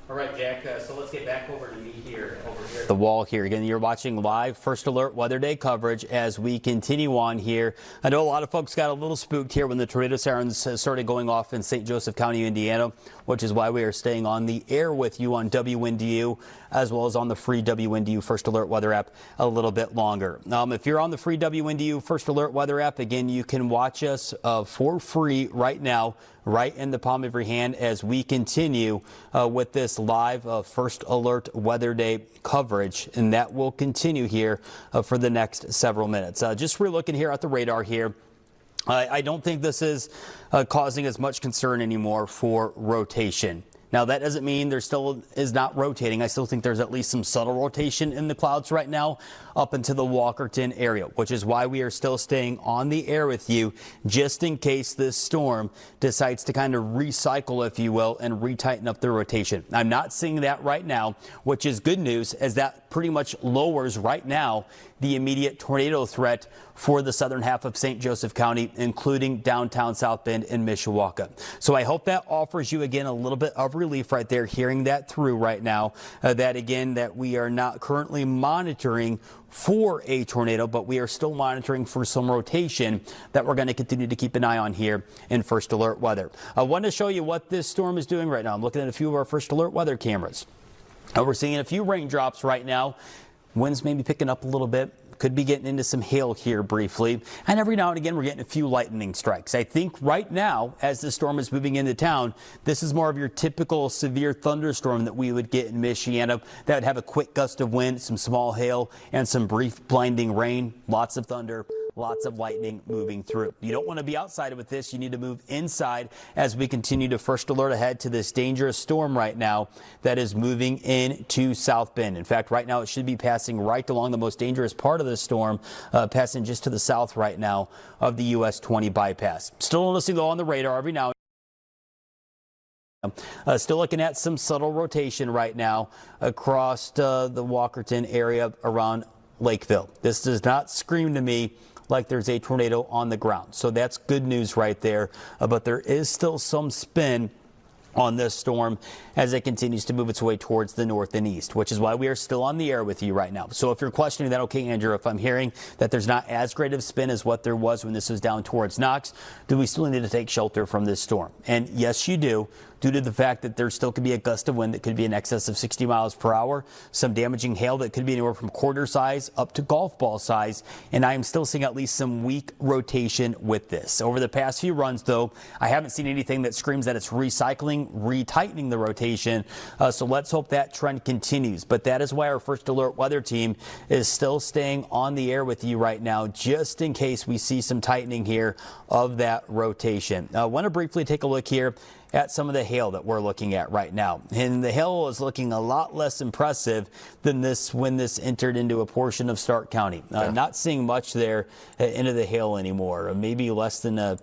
All right, Jack, so let's get back over to me here, at the wall here. Again, you're watching live First Alert Weather Day coverage as we continue on here. I know a lot of folks got a little spooked here when the tornado sirens started going off in St. Joseph County, Indiana, which is why we are staying on the air with you on WNDU as well as on the free WNDU First Alert Weather app a little bit longer. If you're on the free WNDU First Alert Weather app, again, you can watch us for free right now, right in the palm of your hand as we continue with this live First Alert Weather Day coverage, and that will continue here for the next several minutes. Just re-looking here at the radar here. I don't think this is causing as much concern anymore for rotation. Now, that doesn't mean there still is not rotating. I still think there's at least some subtle rotation in the clouds right now up into the Walkerton area, which is why we are still staying on the air with you just in case this storm decides to kind of recycle, if you will, and retighten up the rotation. I'm not seeing that right now, which is good news, as that pretty much lowers right now the immediate tornado threat for the southern half of St. Joseph County, including downtown South Bend and Mishawaka. So I hope that offers you, again, a little bit of relief right there, hearing that through right now, that, again, that we are not currently monitoring for a tornado, but we are still monitoring for some rotation that we're going to continue to keep an eye on here in First Alert Weather. I want to show you what this storm is doing right now. I'm looking at a few of our First Alert Weather cameras. We're seeing a few raindrops right now. Winds may be picking up a little bit. Could be getting into some hail here briefly. And every now and again, we're getting a few lightning strikes. I think right now, as the storm is moving into town, this is more of your typical severe thunderstorm that we would get in Michiana. That would have a quick gust of wind, some small hail, and some brief blinding rain. Lots of thunder. Lots of lightning moving through. You don't want to be outside with this. You need to move inside as we continue to first alert ahead to this dangerous storm right now that is moving into South Bend. In fact, right now it should be passing right along the most dangerous part of the storm, passing just to the south right now of the US 20 bypass. Still noticing though on the radar every now and then. Still looking at some subtle rotation right now across the Walkerton area around Lakeville. This does not scream to me like there's a tornado on the ground. So that's good news right there. But there is still some spin on this storm as it continues to move its way towards the north and east, which is why we are still on the air with you right now. So if you're questioning that, okay, Andrew, if I'm hearing that there's not as great of spin as what there was when this was down towards Knox, do we still need to take shelter from this storm? And yes, you do, due to the fact that there still could be a gust of wind that could be in excess of 60 miles per hour, some damaging hail that could be anywhere from quarter size up to golf ball size, and I am still seeing at least some weak rotation with this. Over the past few runs, though, I haven't seen anything that screams that it's recycling, retightening the rotation, so let's hope that trend continues. But that is why our First Alert Weather team is still staying on the air with you right now, just in case we see some tightening here of that rotation. I want to briefly take a look here at some of the hail that we're looking at right now. And the hail is looking a lot less impressive than this when this entered into a portion of Stark County. Not seeing much there into the hail anymore, maybe less than a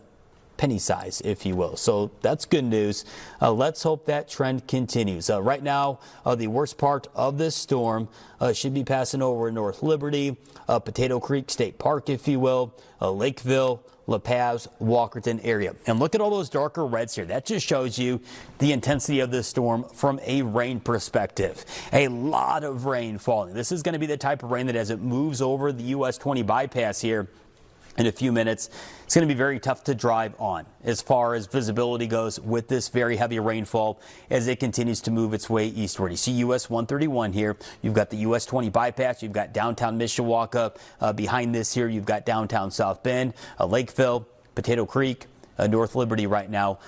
penny size, if you will. So that's good news. Let's hope that trend continues. Right now, the worst part of this storm should be passing over North Liberty, Potato Creek State Park, if you will, Lakeville, La Paz, Walkerton area. And look at all those darker reds here. That just shows you the intensity of this storm from a rain perspective. A lot of rain falling. This is going to be the type of rain that as it moves over the US 20 bypass here in a few minutes, it's going to be very tough to drive on as far as visibility goes with this very heavy rainfall as it continues to move its way eastward. You see US 131 here. You've got the US 20 bypass. You've got downtown Mishawaka. Behind this here, you've got downtown South Bend, Lakeville, Potato Creek, North Liberty right now.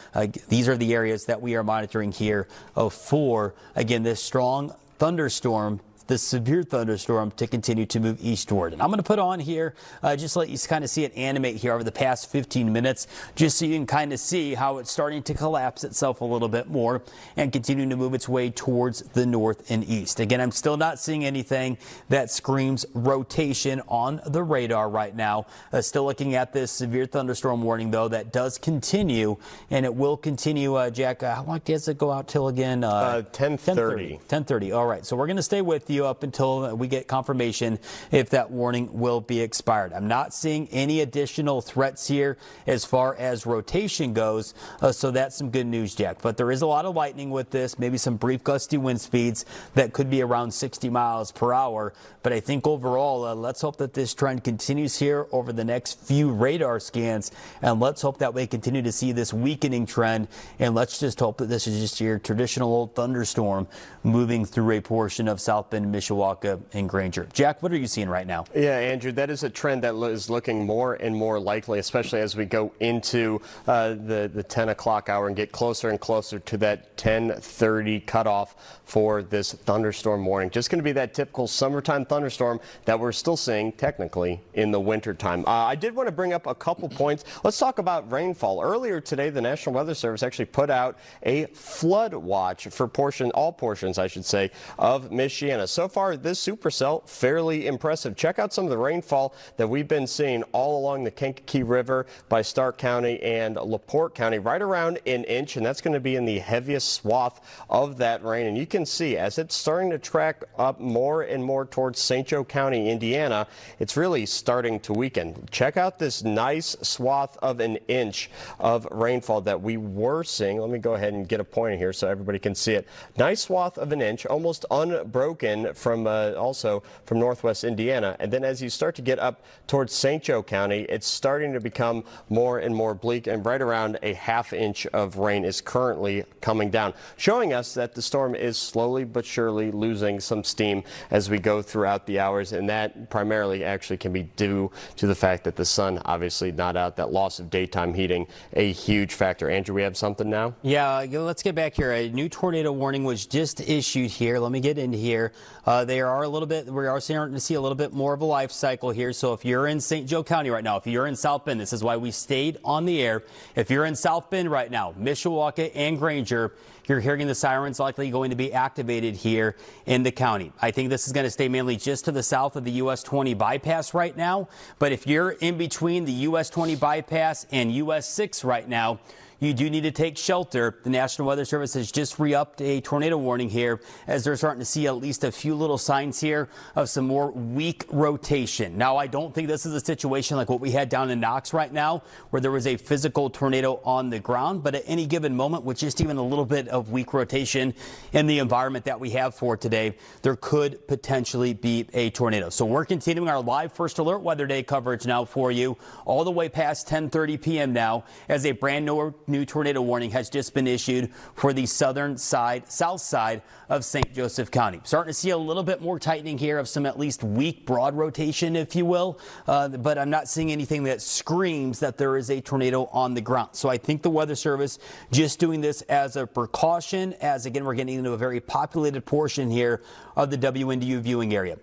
These are the areas that we are monitoring here for, again, this strong thunderstorm the severe thunderstorm to continue to move eastward. And I'm going to put on here, just let you kind of see it animate here over the past 15 minutes, just so you can kind of see how it's starting to collapse itself a little bit more and continuing to move its way towards the north and east. Again, I'm still not seeing anything that screams rotation on the radar right now. Still looking at this severe thunderstorm warning, though, that does continue, and it will continue. Jack, how long does it go out till again? 10:30. 10:30. All right. So we're going to stay with you up until we get confirmation if that warning will be expired. I'm not seeing any additional threats here as far as rotation goes, so that's some good news, Jack. But there is a lot of lightning with this, maybe some brief gusty wind speeds that could be around 60 miles per hour. But I think overall, let's hope that this trend continues here over the next few radar scans, and let's hope that we continue to see this weakening trend, and let's just hope that this is just your traditional old thunderstorm moving through a portion of South Bend, Mishawaka, and Granger. Jack, what are you seeing right now? Yeah, Andrew, that is a trend that is looking more and more likely, especially as we go into the 10 o'clock hour and get closer and closer to that 10:30 cutoff for this thunderstorm warning. Just going to be that typical summertime thunderstorm that we're still seeing technically in the wintertime. I did want to bring up a couple points. Let's talk about rainfall. Earlier today, the National Weather Service actually put out a flood watch for all portions, I should say, of Michiana. So far, this supercell, fairly impressive. Check out some of the rainfall that we've been seeing all along the Kankakee River by Stark County and LaPorte County, right around an inch, and that's going to be in the heaviest swath of that rain. And you can see as it's starting to track up more and more towards St. Joe County, Indiana, it's really starting to weaken. Check out this nice swath of an inch of rainfall that we were seeing. Let me go ahead and get a pointer here so everybody can see it. Nice swath of an inch, almost unbroken from also from northwest Indiana. And then as you start to get up towards St. Joe County, it's starting to become more and more bleak, and right around a ½ inch of rain is currently coming down, showing us that the storm is slowly but surely losing some steam as we go throughout the hours, and that primarily actually can be due to the fact that the sun obviously not out, that loss of daytime heating, a huge factor. Andrew, we have something now? Yeah, let's get back here. A new tornado warning was just issued here. Let me get into here. We are starting to see a little bit more of a life cycle here. So if you're in St. Joe County right now, if you're in South Bend, this is why we stayed on the air. If you're in South Bend right now, Mishawaka and Granger, you're hearing the sirens likely going to be activated here in the county. I think this is going to stay mainly just to the south of the US 20 bypass right now. But if you're in between the US 20 bypass and US 6 right now, you do need to take shelter. The National Weather Service has just re-upped a tornado warning here as they're starting to see at least a few little signs here of some more weak rotation. Now, I don't think this is a situation like what we had down in Knox right now, where there was a physical tornado on the ground, but at any given moment, with just even a little bit of weak rotation in the environment that we have for today, there could potentially be a tornado. So we're continuing our live First Alert Weather Day coverage now for you all the way past 10:30 p.m. now, as a brand new tornado warning has just been issued for the south side of St. Joseph County. Starting to see a little bit more tightening here of some at least weak broad rotation, if you will, but I'm not seeing anything that screams that there is a tornado on the ground. So I think the Weather Service just doing this as a precaution, as again we're getting into a very populated portion here of the WNDU viewing area.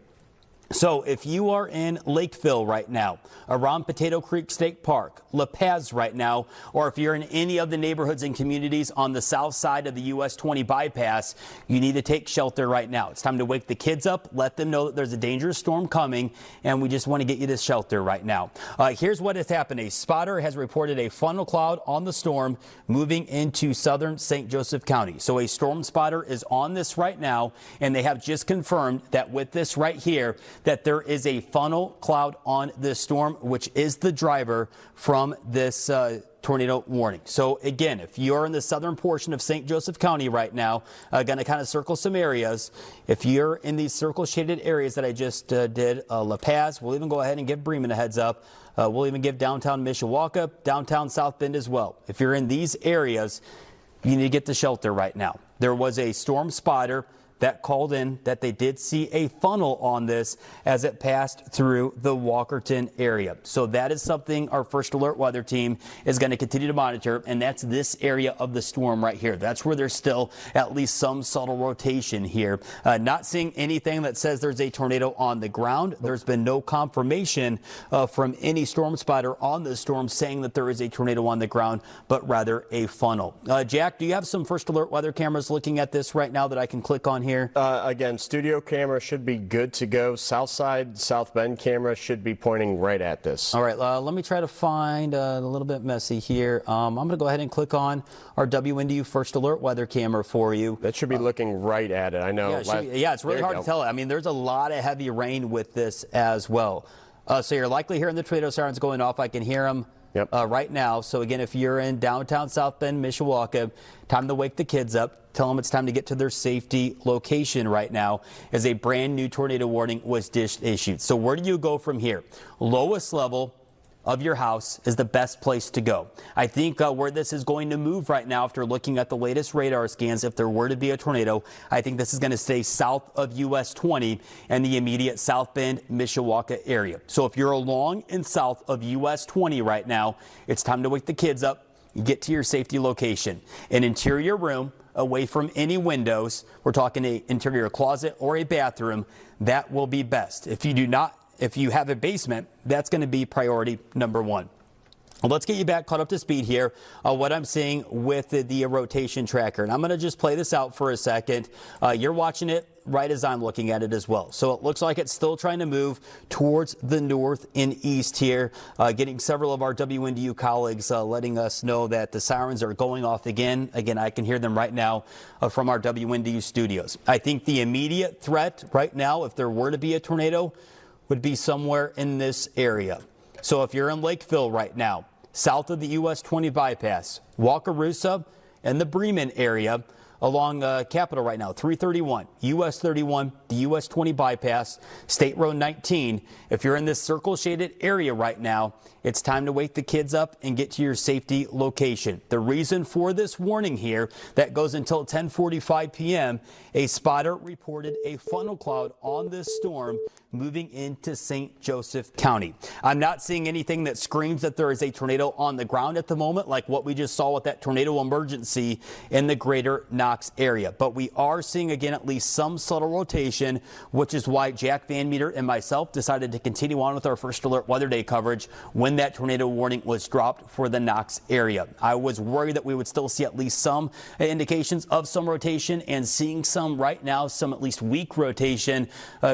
So if you are in Lakeville right now, around Potato Creek State Park, La Paz right now, or if you're in any of the neighborhoods and communities on the south side of the US 20 bypass, you need to take shelter right now. It's time to wake the kids up, let them know that there's a dangerous storm coming, and we just want to get you to shelter right now. Here's what has happened. A spotter has reported a funnel cloud on the storm moving into southern St. Joseph County. So a storm spotter is on this right now, and they have just confirmed that with this right here, that there is a funnel cloud on this storm, which is the driver from this tornado warning. So again, if you're in the southern portion of St. Joseph County right now, going to kind of circle some areas. If you're in these circle shaded areas that I just did, La Paz, we'll even go ahead and give Bremen a heads up. We'll even give downtown Mishawaka, downtown South Bend as well. If you're in these areas, you need to get to shelter right now. There was a storm spotter that called in that they did see a funnel on this as it passed through the Walkerton area. So that is something our first alert weather team is going to continue to monitor, and that's this area of the storm right here. That's where there's still at least some subtle rotation here. Not seeing anything that says there's a tornado on the ground. There's been no confirmation from any storm spotter on this storm saying that there is a tornado on the ground, but rather a funnel. Jack, do you have some first alert weather cameras looking at this right now that I can click on here? Again, studio camera should be good to go. South side, South Bend camera should be pointing right at this. All right, let me try to find a little bit messy here. I'm going to go ahead and click on our WNDU first alert weather camera for you. That should be looking right at it. I know. Yeah, it's really hard to tell. I mean, there's a lot of heavy rain with this as well. So you're likely hearing the tornado sirens going off. I can hear them. Yep. Right now. So again, if you're in downtown South Bend, Mishawaka, time to wake the kids up. Tell them it's time to get to their safety location right now, as a brand new tornado warning was issued. So where do you go from here? Lowest level of your house is the best place to go. I think where this is going to move right now, after looking at the latest radar scans, if there were to be a tornado, I think this is going to stay south of US 20 and the immediate South Bend, Mishawaka area. So if you're along and south of US 20 right now, it's time to wake the kids up. You get to your safety location. An interior room away from any windows. We're talking an interior closet or a bathroom. That will be best. If you have a basement, that's going to be priority number one. Well, let's get you back caught up to speed here on what I'm seeing with the rotation tracker. And I'm going to just play this out for a second. You're watching it right as I'm looking at it as well. So it looks like it's still trying to move towards the north and east here, getting several of our WNDU colleagues letting us know that the sirens are going off again. Again, I can hear them right now from our WNDU studios. I think the immediate threat right now, if there were to be a tornado, would be somewhere in this area. So if you're in Lakeville right now, south of the US 20 bypass, Wakarusa and the Bremen area, along Capitol right now, 331, US 31, the US 20 bypass, State Road 19. If you're in this circle shaded area right now, it's time to wake the kids up and get to your safety location. The reason for this warning here, that goes until 10:45 p.m., a spotter reported a funnel cloud on this storm moving into St. Joseph County. I'm not seeing anything that screams that there is a tornado on the ground at the moment, like what we just saw with that tornado emergency in the greater Knox area. But we are seeing, again, at least some subtle rotation, which is why Jack Van Meter and myself decided to continue on with our first alert weather day coverage when that tornado warning was dropped for the Knox area. I was worried that we would still see at least some indications of some rotation, and seeing some right now, some at least weak rotation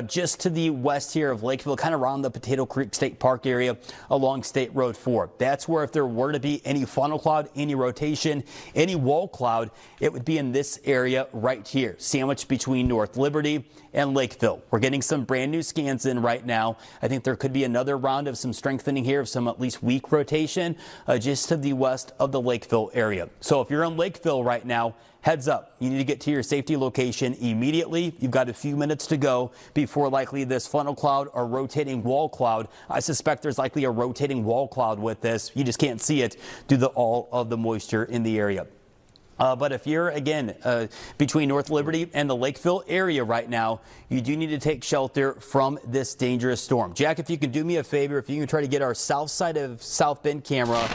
just to the west here of Lakeville, kind of around the Potato Creek State Park area along State Road 4. That's where, if there were to be any funnel cloud, any rotation, any wall cloud, it would be in this area right here, sandwiched between North Liberty and Lakeville. We're getting some brand new scans in right now. I think there could be another round of some strengthening here, of some at least weak rotation just to the west of the Lakeville area. So if you're in Lakeville right now, heads up, you need to get to your safety location immediately. You've got a few minutes to go before likely this funnel cloud or rotating wall cloud. I suspect there's likely a rotating wall cloud with this. You just can't see it due to all of the moisture in the area. But if you're, again, between North Liberty and the Lakeville area right now, you do need to take shelter from this dangerous storm. Jack, if you can do me a favor, if you can try to get our south side of South Bend camera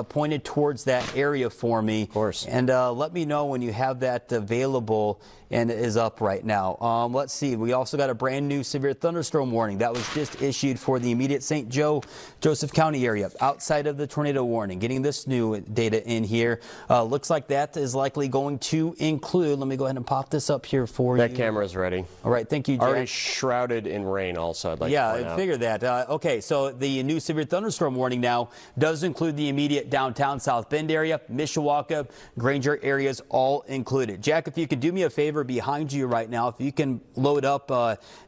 pointed towards that area for me. Of course. And let me know when you have that available and is up right now. Let's see. We also got a brand new severe thunderstorm warning that was just issued for the immediate St. Joseph County area outside of the tornado warning. Getting this new data in here. Looks like that is likely going to include, let me go ahead and pop this up here for you. That camera's ready. All right. Thank you, Jack. Already shrouded in rain also, I'd like to point out. I figured that. Okay, so the new severe thunderstorm warning now does include the immediate downtown South Bend area, Mishawaka, Granger areas all included. Jack, if you could do me a favor behind you right now, if you can load up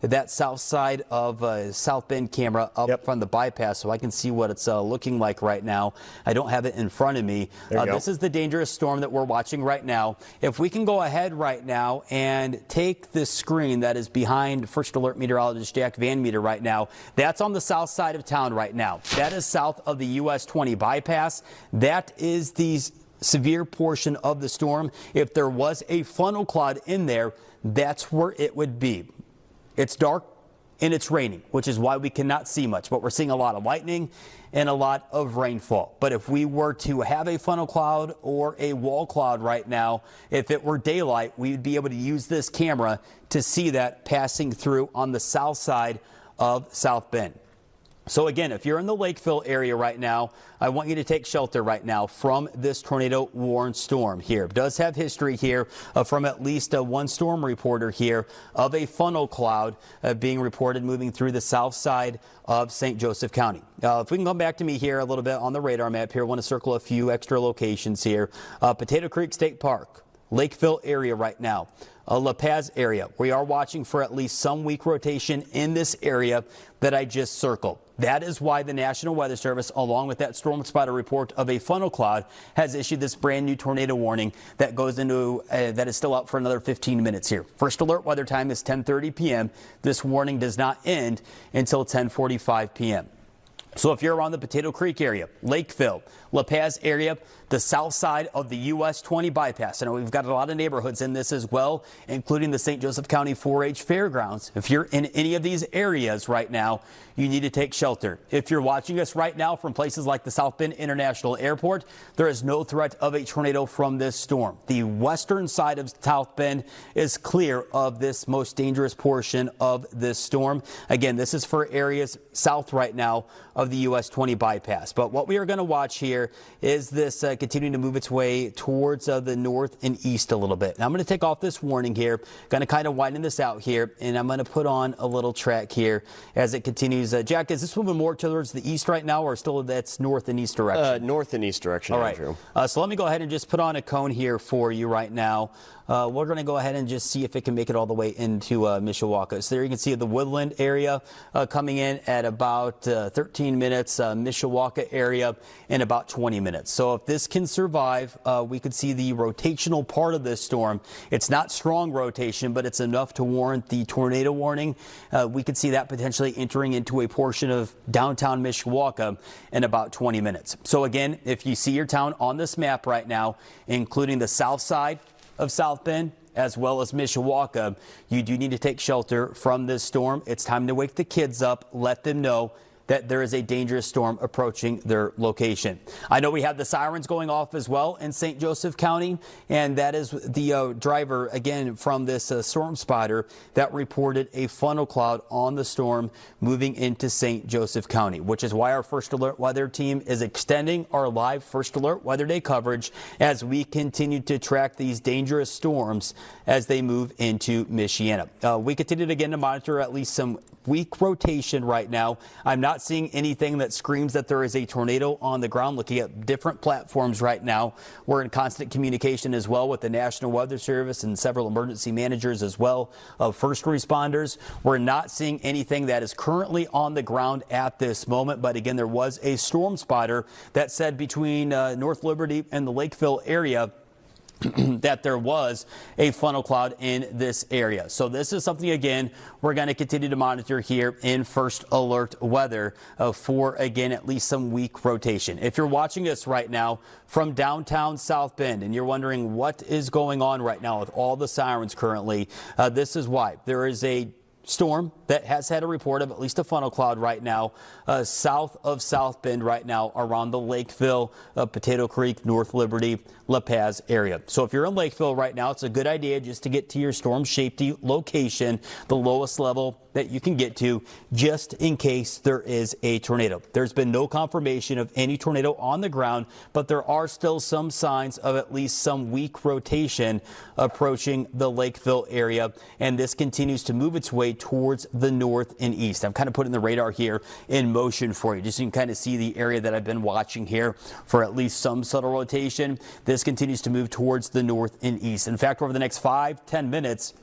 that south side of South Bend camera up from the bypass so I can see what it's looking like right now. I don't have it in front of me. This is the dangerous storm that we're watching right now. If we can go ahead right now and take this screen that is behind First Alert Meteorologist Jack Van Meter right now, that's on the south side of town right now. That is south of the US 20 bypass. That is the severe portion of the storm, if there was a funnel cloud in there, that's where it would be. It's dark and it's raining, which is why we cannot see much, but we're seeing a lot of lightning and a lot of rainfall. But if we were to have a funnel cloud or a wall cloud right now, if it were daylight, we'd be able to use this camera to see that passing through on the south side of South Bend. So again, if you're in the Lakeville area right now, I want you to take shelter right now from this tornado warned storm here. It does have history here from at least one storm reporter here of a funnel cloud being reported moving through the south side of St. Joseph County. If we can come back to me here a little bit on the radar map here, I want to circle a few extra locations here. Potato Creek State Park, Lakeville area right now. La Paz area. We are watching for at least some weak rotation in this area that I just circled. That is why the National Weather Service, along with that storm spotter report of a funnel cloud, has issued this brand new tornado warning that goes into that is still out for another 15 minutes here. First alert weather time is 10:30 p.m. This warning does not end until 10:45 p.m. So if you're around the Potato Creek area, Lakeville, La Paz area, the south side of the US 20 bypass. I know we've got a lot of neighborhoods in this as well, including the St. Joseph County 4-H Fairgrounds. If you're in any of these areas right now, you need to take shelter. If you're watching us right now from places like the South Bend International Airport, there is no threat of a tornado from this storm. The western side of South Bend is clear of this most dangerous portion of this storm. Again, this is for areas south right now of the US 20 bypass. But what we are going to watch here is this continuing to move its way towards the north and east a little bit. Now I'm going to take off this warning here, going to kind of widen this out here, and I'm going to put on a little track here as it continues. Jack, is this moving more towards the east right now, or still that's north and east direction? North and east direction, all right. Andrew. So let me go ahead and just put on a cone here for you right now. We're going to go ahead and just see if it can make it all the way into Mishawaka. So there you can see the Woodland area coming in at about 13 minutes, Mishawaka area in about 20 minutes. So if this can survive, we could see the rotational part of this storm. It's not strong rotation, but it's enough to warrant the tornado warning. We could see that potentially entering into a portion of downtown Mishawaka in about 20 minutes. So again, if you see your town on this map right now, including the south side of South Bend as well as Mishawaka, you do need to take shelter from this storm. It's time to wake the kids up, let them know that there is a dangerous storm approaching their location. I know we have the sirens going off as well in St. Joseph County, and that is the driver, again, from this storm spotter that reported a funnel cloud on the storm moving into St. Joseph County, which is why our First Alert Weather team is extending our live First Alert Weather Day coverage as we continue to track these dangerous storms as they move into Michiana. We continue again to monitor at least some weak rotation right now. I'm not seeing anything that screams that there is a tornado on the ground. Looking at different platforms right now, we're in constant communication as well with the National Weather Service and several emergency managers as well of first responders. We're not seeing anything that is currently on the ground at this moment, but again, there was a storm spotter that said between North Liberty and the Lakeville area that there was a funnel cloud in this area. So this is something, again, we're going to continue to monitor here in First Alert Weather for, again, at least some weak rotation. If you're watching us right now from downtown South Bend and you're wondering what is going on right now with all the sirens currently, this is why. There is a storm that has had a report of at least a funnel cloud right now south of South Bend right now around the Lakeville, Potato Creek, North Liberty, La Paz area. So if you're in Lakeville right now, it's a good idea just to get to your storm safety location, the lowest level that you can get to, just in case there is a tornado. There's been no confirmation of any tornado on the ground, but there are still some signs of at least some weak rotation approaching the Lakeville area, and this continues to move its way towards the north and east. I'm kind of putting the radar here in motion for you, just so you can kind of see the area that I've been watching here for at least some subtle rotation. This continues to move towards the north and east. In fact, over the next 5-10 minutes,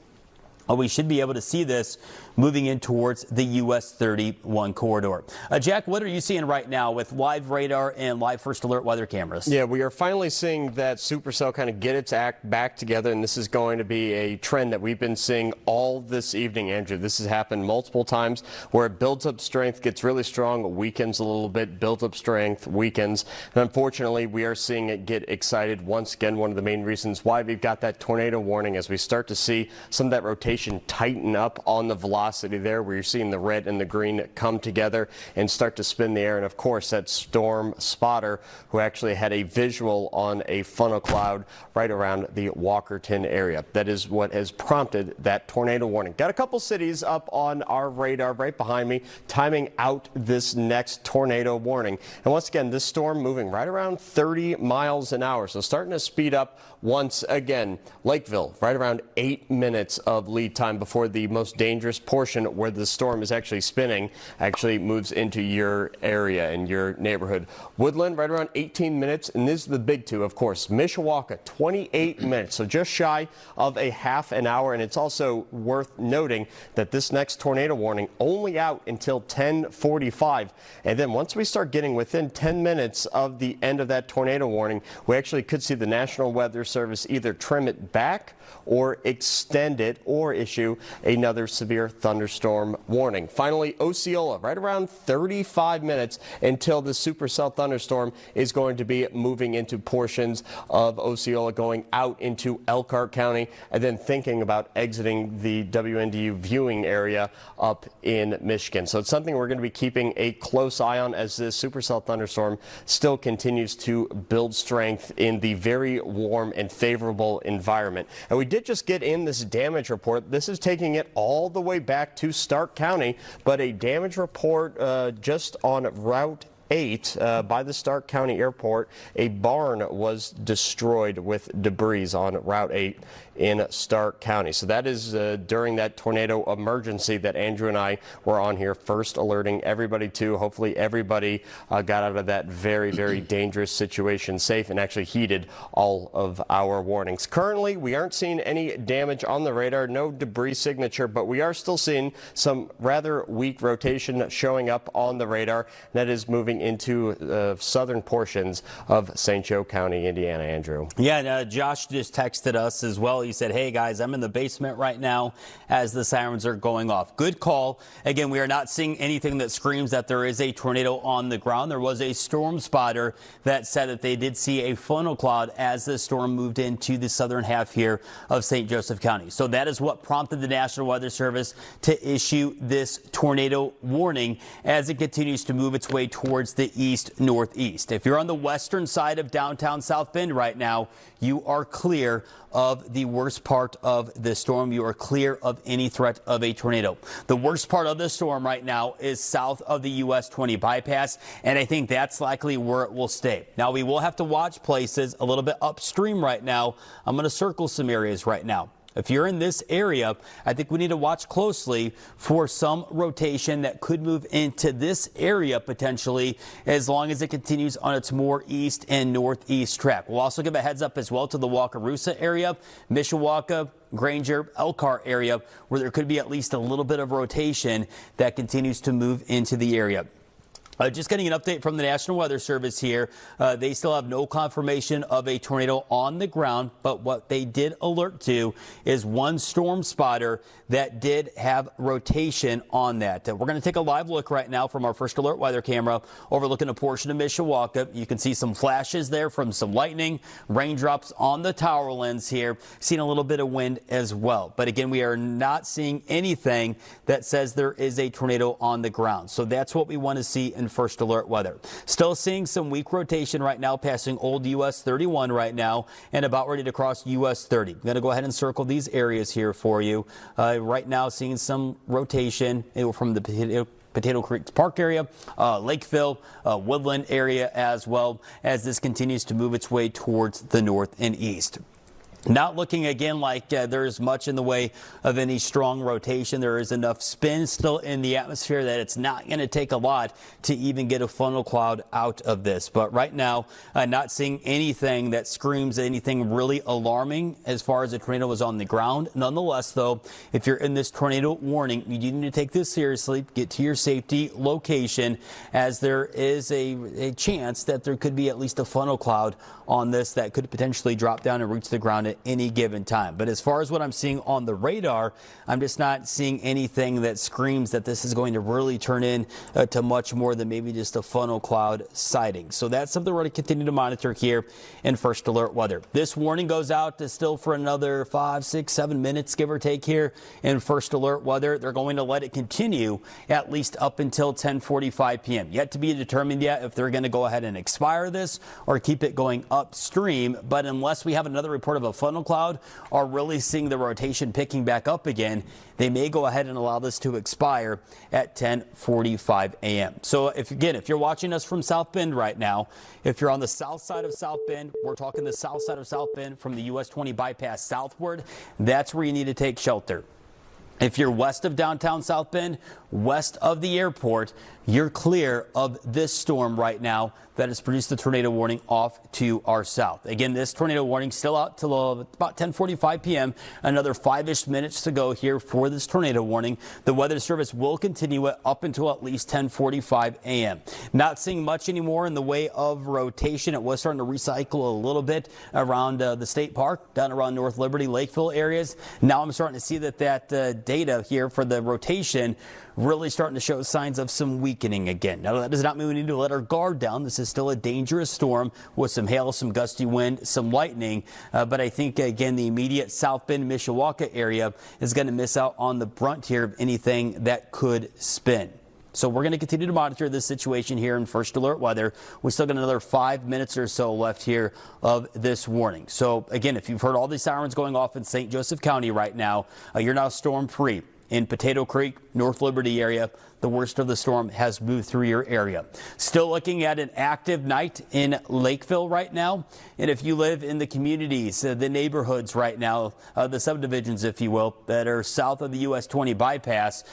We should be able to see this moving in towards the US 31 corridor. Jack, what are you seeing right now with live radar and live first alert weather cameras? Yeah, we are finally seeing that supercell kind of get its act back together, and this is going to be a trend that we've been seeing all this evening, Andrew. This has happened multiple times where it builds up strength, gets really strong, weakens a little bit, builds up strength, weakens. And unfortunately, we are seeing it get excited once again. One of the main reasons why we've got that tornado warning as we start to see some of that rotation tighten up on the velocity there, where you're seeing the red and the green come together and start to spin the air. And of course, that storm spotter who actually had a visual on a funnel cloud right around the Walkerton area. That is what has prompted that tornado warning. Got a couple cities up on our radar right behind me, timing out this next tornado warning. And once again, this storm moving right around 30 miles an hour. So starting to speed up once again. Lakeville, right around 8 minutes of lead time before the most dangerous portion where the storm is actually spinning actually moves into your area and your neighborhood. Woodland, right around 18 minutes. And this is the big two, of course. Mishawaka, 28 minutes. So just shy of a half an hour. And it's also worth noting that this next tornado warning only out until 10:45. And then once we start getting within 10 minutes of the end of that tornado warning, we actually could see the National Weather Service either trim it back or extend it or issue another severe thunderstorm warning. Finally, Osceola, right around 35 minutes until the supercell thunderstorm is going to be moving into portions of Osceola, going out into Elkhart County, and then thinking about exiting the WNDU viewing area up in Michigan. So it's something we're going to be keeping a close eye on as this supercell thunderstorm still continues to build strength in the very warm and favorable environment. And we did just get in this damage report. This is taking it all the way back to Stark County, but a damage report just on Route 8 by the Stark County Airport. A barn was destroyed with debris on Route 8 in Stark County. So that is during that tornado emergency that Andrew and I were on here first alerting everybody to. Hopefully everybody got out of that very, very dangerous situation safe and actually heeded all of our warnings. Currently, we aren't seeing any damage on the radar, no debris signature, but we are still seeing some rather weak rotation showing up on the radar. That is moving into southern portions of St. Joe County, Indiana, Andrew. Yeah, Josh just texted us as well. He said, hey guys, I'm in the basement right now as the sirens are going off. Good call. Again, we are not seeing anything that screams that there is a tornado on the ground. There was a storm spotter that said that they did see a funnel cloud as the storm moved into the southern half here of St. Joseph County. So that is what prompted the National Weather Service to issue this tornado warning as it continues to move its way towards the east-northeast. If you're on the western side of downtown South Bend right now, you are clear of the worst part of the storm. You are clear of any threat of a tornado. The worst part of the storm right now is south of the US 20 bypass, and I think that's likely where it will stay. Now, we will have to watch places a little bit upstream right now. I'm going to circle some areas right now. If you're in this area, I think we need to watch closely for some rotation that could move into this area potentially as long as it continues on its more east and northeast track. We'll also give a heads up as well to the Wakarusa area, Mishawaka, Granger, Elkhart area, where there could be at least a little bit of rotation that continues to move into the area. Just getting an update from the National Weather Service here. They still have no confirmation of a tornado on the ground, but what they did alert to is one storm spotter that did have rotation on that. We're going to take a live look right now from our first alert weather camera overlooking a portion of Mishawaka. You can see some flashes there from some lightning, raindrops on the tower lens here, seeing a little bit of wind as well. But again, we are not seeing anything that says there is a tornado on the ground. So that's what we want to see in first alert weather. Still seeing some weak rotation right now, passing old US 31 right now and about ready to cross US 30. I'm going to go ahead and circle these areas here for you. Right now seeing some rotation from the Potato Creek Park area, Lakeville, Woodland area as well as this continues to move its way towards the north and east. Not looking again like there is much in the way of any strong rotation. There is enough spin still in the atmosphere that it's not going to take a lot to even get a funnel cloud out of this. But right now, not seeing anything that screams anything really alarming as far as a tornado is on the ground. Nonetheless, though, if you're in this tornado warning, you do need to take this seriously. Get to your safety location, as there is a chance that there could be at least a funnel cloud on this that could potentially drop down and reach the ground at any given time. But as far as what I'm seeing on the radar, I'm just not seeing anything that screams that this is going to really turn in to much more than maybe just a funnel cloud sighting. So that's something we're going to continue to monitor here in First Alert Weather. This warning goes out to still for another 5, 6, 7 minutes, give or take, here in First Alert Weather. They're going to let it continue at least up until 10:45 p.m. Yet to be determined yet if they're going to go ahead and expire this or keep it going upstream. But unless we have another report of a funnel cloud or really seeing the rotation picking back up again, they may go ahead and allow this to expire at 10:45 a.m. So if you're watching us from South Bend right now, if you're on the south side of South Bend, we're talking the south side of South Bend from the US 20 bypass southward, that's where you need to take shelter. If you're west of downtown South Bend, west of the airport, you're clear of this storm right now that has produced the tornado warning off to our south. Again, this tornado warning still out till about 10:45 p.m. Another 5-ish minutes to go here for this tornado warning. The Weather Service will continue it up until at least 10:45 a.m. Not seeing much anymore in the way of rotation. It was starting to recycle a little bit around the state park, down around North Liberty, Lakeville areas. Now I'm starting to see that data here for the rotation really starting to show signs of some weakening again. Now, that does not mean we need to let our guard down. This is still a dangerous storm with some hail, some gusty wind, some lightning. But I think, again, the immediate South Bend, Mishawaka area is going to miss out on the brunt here of anything that could spin. So we're going to continue to monitor this situation here in First Alert Weather. We still got another 5 minutes or so left here of this warning. So again, if you've heard all these sirens going off in St. Joseph County right now, you're now storm free. In Potato Creek, North Liberty area, the worst of the storm has moved through your area. Still looking at an active night in Lakeville right now. And if you live in the communities, the neighborhoods right now, the subdivisions, if you will, that are south of the US 20 bypass,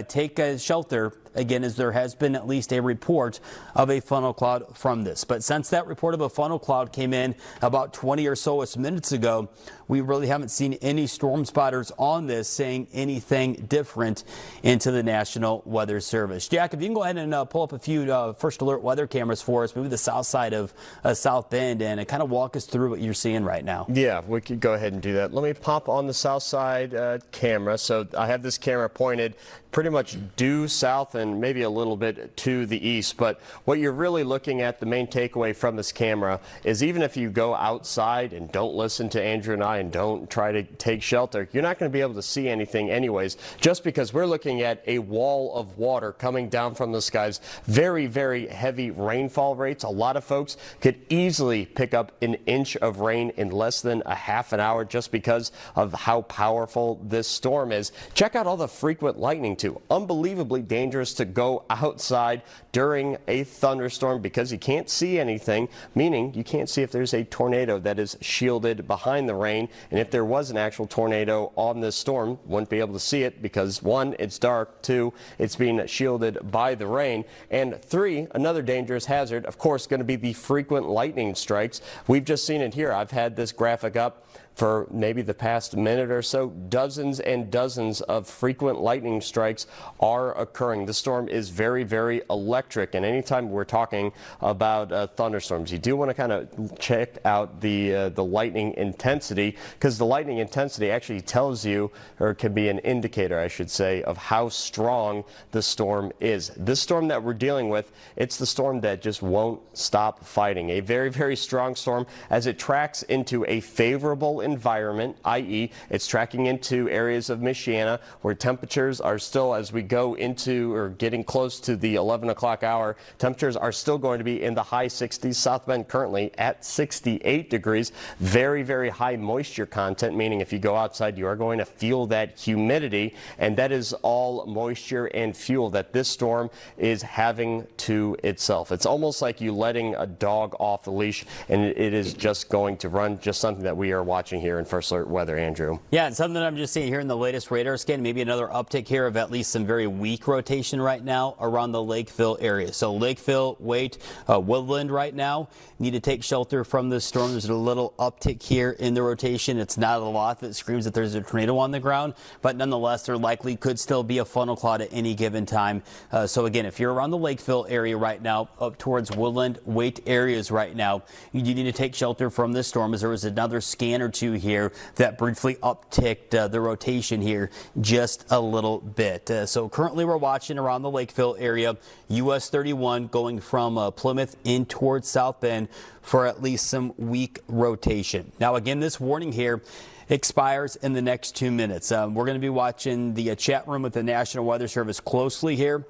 take shelter. Again, as there has been at least a report of a funnel cloud from this. But since that report of a funnel cloud came in about 20 or so minutes ago, we really haven't seen any storm spotters on this saying anything different into the National Weather Service. Jack, if you can go ahead and pull up a few First Alert weather cameras for us, maybe the south side of South Bend, and kind of walk us through what you're seeing right now. Yeah, we could go ahead and do that. Let me pop on the south side camera. So I have this camera pointed pretty much due south and maybe a little bit to the east. But what you're really looking at, the main takeaway from this camera, is even if you go outside and don't listen to Andrew and I and don't try to take shelter, you're not going to be able to see anything anyways, just because we're looking at a wall of water coming down from the skies. Very, very heavy rainfall rates. A lot of folks could easily pick up an inch of rain in less than a half an hour just because of how powerful this storm is. Check out all the frequent lightning too. Unbelievably dangerous to go outside during a thunderstorm because you can't see anything, meaning you can't see if there's a tornado that is shielded behind the rain. And if there was an actual tornado on this storm, wouldn't be able to see it because 1, it's dark, 2, it's being shielded by the rain, and 3, another dangerous hazard, of course, going to be the frequent lightning strikes. We've just seen it here. I've had this graphic up for maybe the past minute or so. Dozens and dozens of frequent lightning strikes are occurring. The storm is very, very electric, and anytime we're talking about thunderstorms, you do want to kind of check out the lightning intensity, because the lightning intensity actually tells you, or can be an indicator, I should say, of how strong the storm is. This storm that we're dealing with, it's the storm that just won't stop fighting. A very, very strong storm as it tracks into a favorable environment, i.e. it's tracking into areas of Michiana where temperatures are still, as we go into or getting close to the 11 o'clock hour, temperatures are still going to be in the high 60s. South Bend currently at 68 degrees. Very, very high moisture content, meaning if you go outside, you are going to feel that humidity, and that is all moisture and fuel fuel that this storm is having to itself. It's almost like you letting a dog off the leash, and it is just going to run. Just something that we are watching here in First Alert Weather, Andrew. Yeah, and something that I'm just seeing here in the latest radar scan, maybe another uptick here of at least some very weak rotation right now around the Lakeville area. So Lakeville, Waite, Woodland right now need to take shelter from this storm. There's a little uptick here in the rotation. It's not a lot that screams that there's a tornado on the ground, but nonetheless, there likely could still be a funnel cloud at any given time. So again, if you're around the Lakeville area right now, up towards Woodland, Waite areas right now, you need to take shelter from this storm, as there was another scan or two here that briefly upticked the rotation here just a little bit. So currently we're watching around the Lakeville area, US 31 going from Plymouth in towards South Bend for at least some weak rotation. Now again, this warning here expires in the next 2 minutes. We're going to be watching the chat room with the National Weather Service closely here,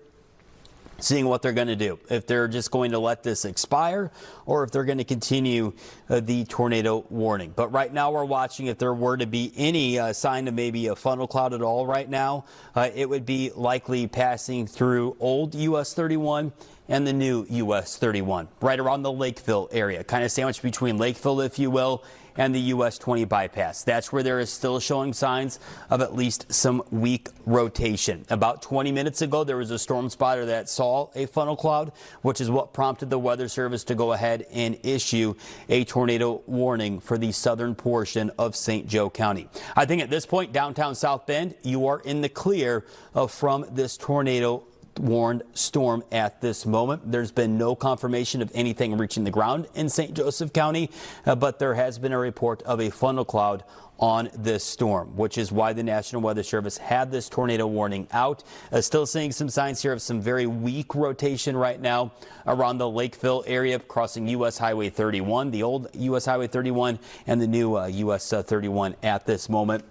seeing what they're going to do, if they're just going to let this expire or if they're going to continue the tornado warning. But right now we're watching if there were to be any sign of maybe a funnel cloud at all right now, it would be likely passing through old US 31 and the new US 31 right around the Lakeville area, kind of sandwiched between Lakeville, if you will, and the US 20 bypass. That's where there is still showing signs of at least some weak rotation. About 20 minutes ago, there was a storm spotter that saw a funnel cloud, which is what prompted the Weather Service to go ahead and issue a tornado warning for the southern portion of St. Joe County. I think at this point, downtown South Bend, you are in the clear from this tornado warned storm at this moment. There's been no confirmation of anything reaching the ground in St. Joseph County, but there has been a report of a funnel cloud on this storm, which is why the National Weather Service had this tornado warning out. Still seeing some signs here of some very weak rotation right now around the Lakeville area, crossing US Highway 31, the old US Highway 31 and the new US 31 at this moment,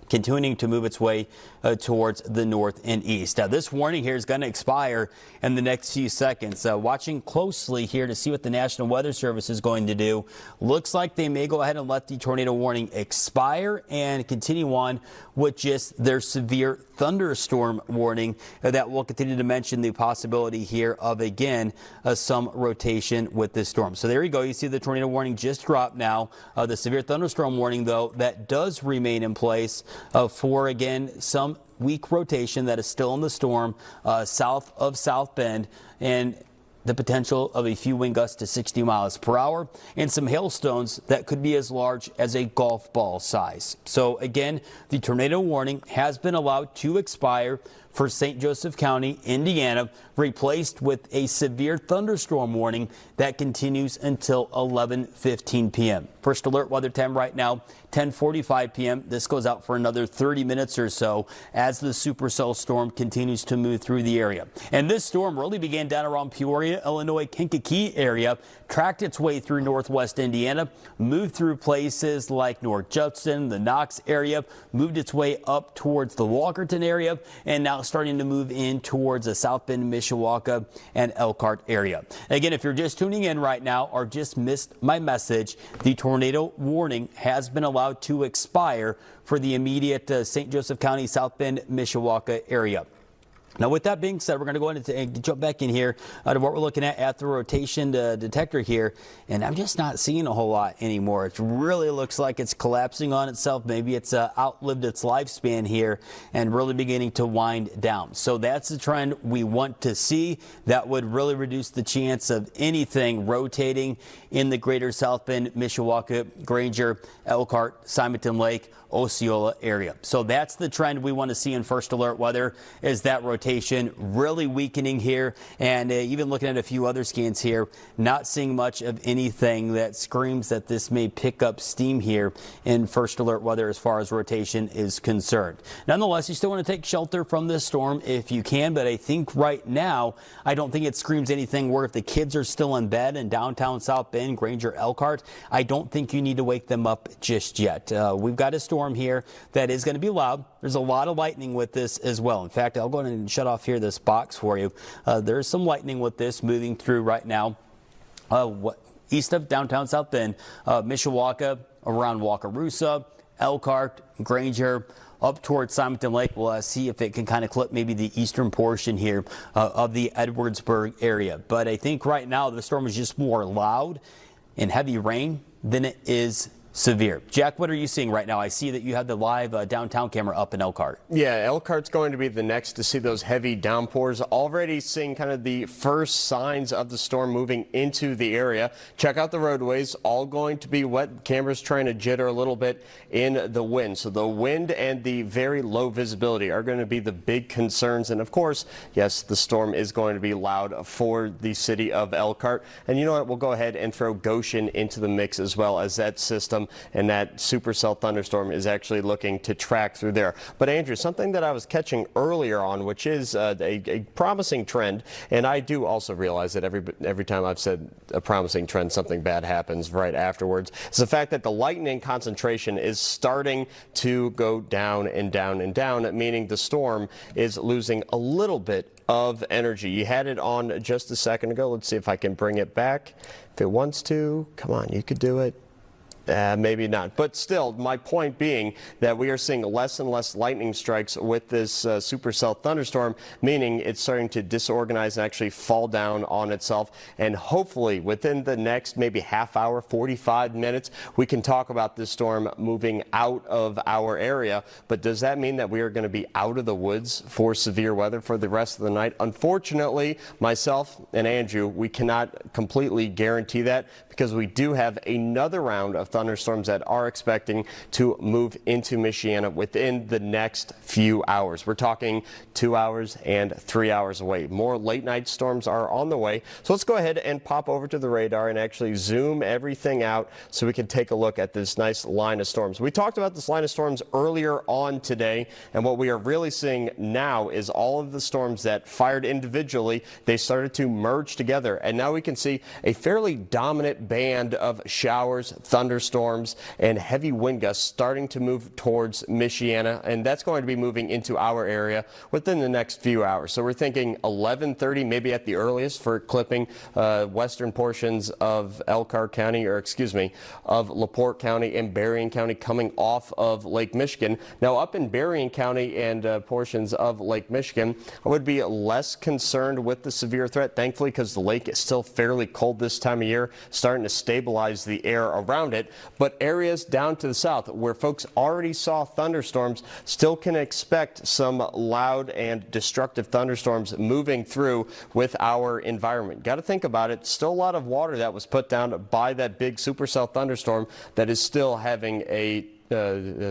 continuing to move its way towards the north and east. Now, this warning here is going to expire in the next few seconds. Watching closely here to see what the National Weather Service is going to do. Looks like they may go ahead and let the tornado warning expire and continue on with just their severe thunderstorm warning that will continue to mention the possibility here of, again, some rotation with this storm. So there you go. You see the tornado warning just dropped now. The severe thunderstorm warning, though, that does remain in place for, again, some weak rotation that is still in the storm south of South Bend, and the potential of a few wind gusts to 60 miles per hour and some hailstones that could be as large as a golf ball size. So again, the tornado warning has been allowed to expire for St. Joseph County, Indiana, replaced with a severe thunderstorm warning that continues until 11:15 p.m. First alert weather time right now, 10:45 p.m. This goes out for another 30 minutes or so as the supercell storm continues to move through the area. And this storm really began down around Peoria, Illinois, Kankakee area, tracked its way through northwest Indiana, moved through places like North Judson, the Knox area, moved its way up towards the Walkerton area, and now starting to move in towards the South Bend, Mishawaka, and Elkhart area. Again, if you're just tuning in right now or just missed my message, the tornado warning has been allowed to expire for the immediate St. Joseph County, South Bend, Mishawaka area. Now, with that being said, we're going to go ahead and jump back in here to what we're looking at the rotation detector here, and I'm just not seeing a whole lot anymore. It really looks like it's collapsing on itself. Maybe it's outlived its lifespan here and really beginning to wind down. So that's the trend we want to see. That would really reduce the chance of anything rotating in the greater South Bend, Mishawaka, Granger, Elkhart, Simonton Lake, Osceola area. So that's the trend we want to see in first alert weather, is that rotation really weakening here, and even looking at a few other scans here, not seeing much of anything that screams that this may pick up steam here in first alert weather as far as rotation is concerned. Nonetheless, you still want to take shelter from this storm if you can, but I think right now, I don't think it screams anything where if the kids are still in bed in downtown South Bend, Granger, Elkhart, I don't think you need to wake them up just yet. We've got a storm here that is going to be loud. There's a lot of lightning with this as well. In fact, I'll go ahead and shut off here this box for you. There's some lightning with this moving through right now east of downtown South Bend, Mishawaka, around Wakarusa, Elkhart, Granger, up towards Simonton Lake. We'll see if it can kind of clip maybe the eastern portion here of the Edwardsburg area. But I think right now the storm is just more loud and heavy rain than it is severe. Jack, what are you seeing right now? I see that you have the live downtown camera up in Elkhart. Yeah, Elkhart's going to be the next to see those heavy downpours. Already seeing kind of the first signs of the storm moving into the area. Check out the roadways, all going to be wet. Cameras trying to jitter a little bit in the wind. So the wind and the very low visibility are going to be the big concerns. And of course, yes, the storm is going to be loud for the city of Elkhart. And you know what? We'll go ahead and throw Goshen into the mix as well, as that system and that supercell thunderstorm is actually looking to track through there. But Andrew, something that I was catching earlier on, which is a promising trend, and I do also realize that every time I've said a promising trend, something bad happens right afterwards, is the fact that the lightning concentration is starting to go down and down and down, meaning the storm is losing a little bit of energy. You had it on just a second ago. Let's see if I can bring it back. If it wants to, come on, you could do it. Maybe not, but still, my point being that we are seeing less and less lightning strikes with this supercell thunderstorm, meaning it's starting to disorganize and actually fall down on itself. And hopefully within the next maybe half hour, 45 minutes, we can talk about this storm moving out of our area. But does that mean that we are going to be out of the woods for severe weather for the rest of the night? Unfortunately, myself and Andrew, we cannot completely guarantee that, because we do have another round of thunderstorms that are expecting to move into Michiana within the next few hours. We're talking 2 hours and 3 hours away. More late night storms are on the way. So let's go ahead and pop over to the radar and actually zoom everything out so we can take a look at this nice line of storms. We talked about this line of storms earlier on today, and what we are really seeing now is all of the storms that fired individually, they started to merge together, and now we can see a fairly dominant band of showers, thunderstorms, and heavy wind gusts starting to move towards Michiana, and that's going to be moving into our area within the next few hours. So we're thinking 11:30, maybe at the earliest, for clipping western portions of Elkhart County, or excuse me, of LaPorte County and Berrien County coming off of Lake Michigan. Now up in Berrien County and portions of Lake Michigan, I would be less concerned with the severe threat, thankfully, because the lake is still fairly cold this time of year, starting to stabilize the air around it. But areas down to the south where folks already saw thunderstorms still can expect some loud and destructive thunderstorms moving through with our environment. Got to think about it. Still a lot of water that was put down by that big supercell thunderstorm that is still having a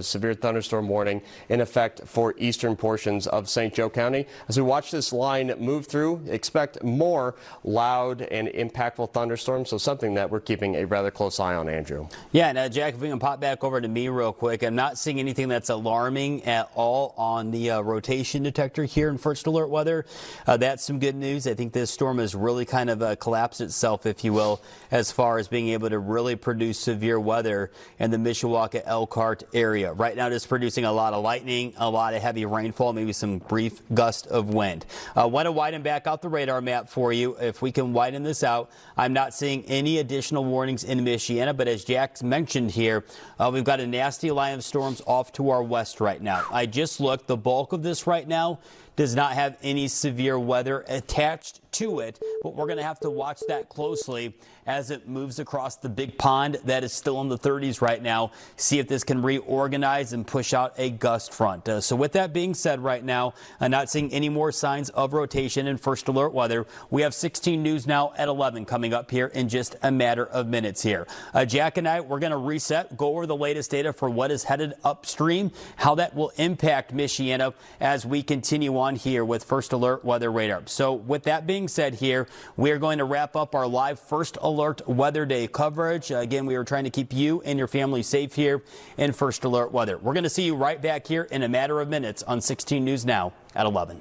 severe thunderstorm warning in effect for eastern portions of St. Joe County. As we watch this line move through, expect more loud and impactful thunderstorms, so something that we're keeping a rather close eye on, Andrew. Yeah, now Jack, if we can pop back over to me real quick, I'm not seeing anything that's alarming at all on the rotation detector here in First Alert Weather. That's some good news. I think this storm has really kind of collapsed itself, if you will, as far as being able to really produce severe weather in the Mishawaka, Elkhart area. Right now, it's producing a lot of lightning, a lot of heavy rainfall, maybe some brief gust of wind. Want to widen back out the radar map for you. If we can widen this out, I'm not seeing any additional warnings in Michiana, but as Jack mentioned here, we've got a nasty line of storms off to our west right now. I just looked. The bulk of this right now does not have any severe weather attached to it, but we're going to have to watch that closely as it moves across the big pond that is still in the 30s right now. See if this can reorganize and push out a gust front. So with that being said, right now, I'm not seeing any more signs of rotation in First Alert Weather. We have 16 News now at 11 coming up here in just a matter of minutes here. Jack and I, we're going to reset, go over the latest data for what is headed upstream, how that will impact Michiana as we continue on here with First Alert Weather Radar. So with that being said here, we are going to wrap up our live First Alert Weather Day coverage. Again, we are trying to keep you and your family safe here in First Alert Weather. We're going to see you right back here in a matter of minutes on 16 News Now at 11.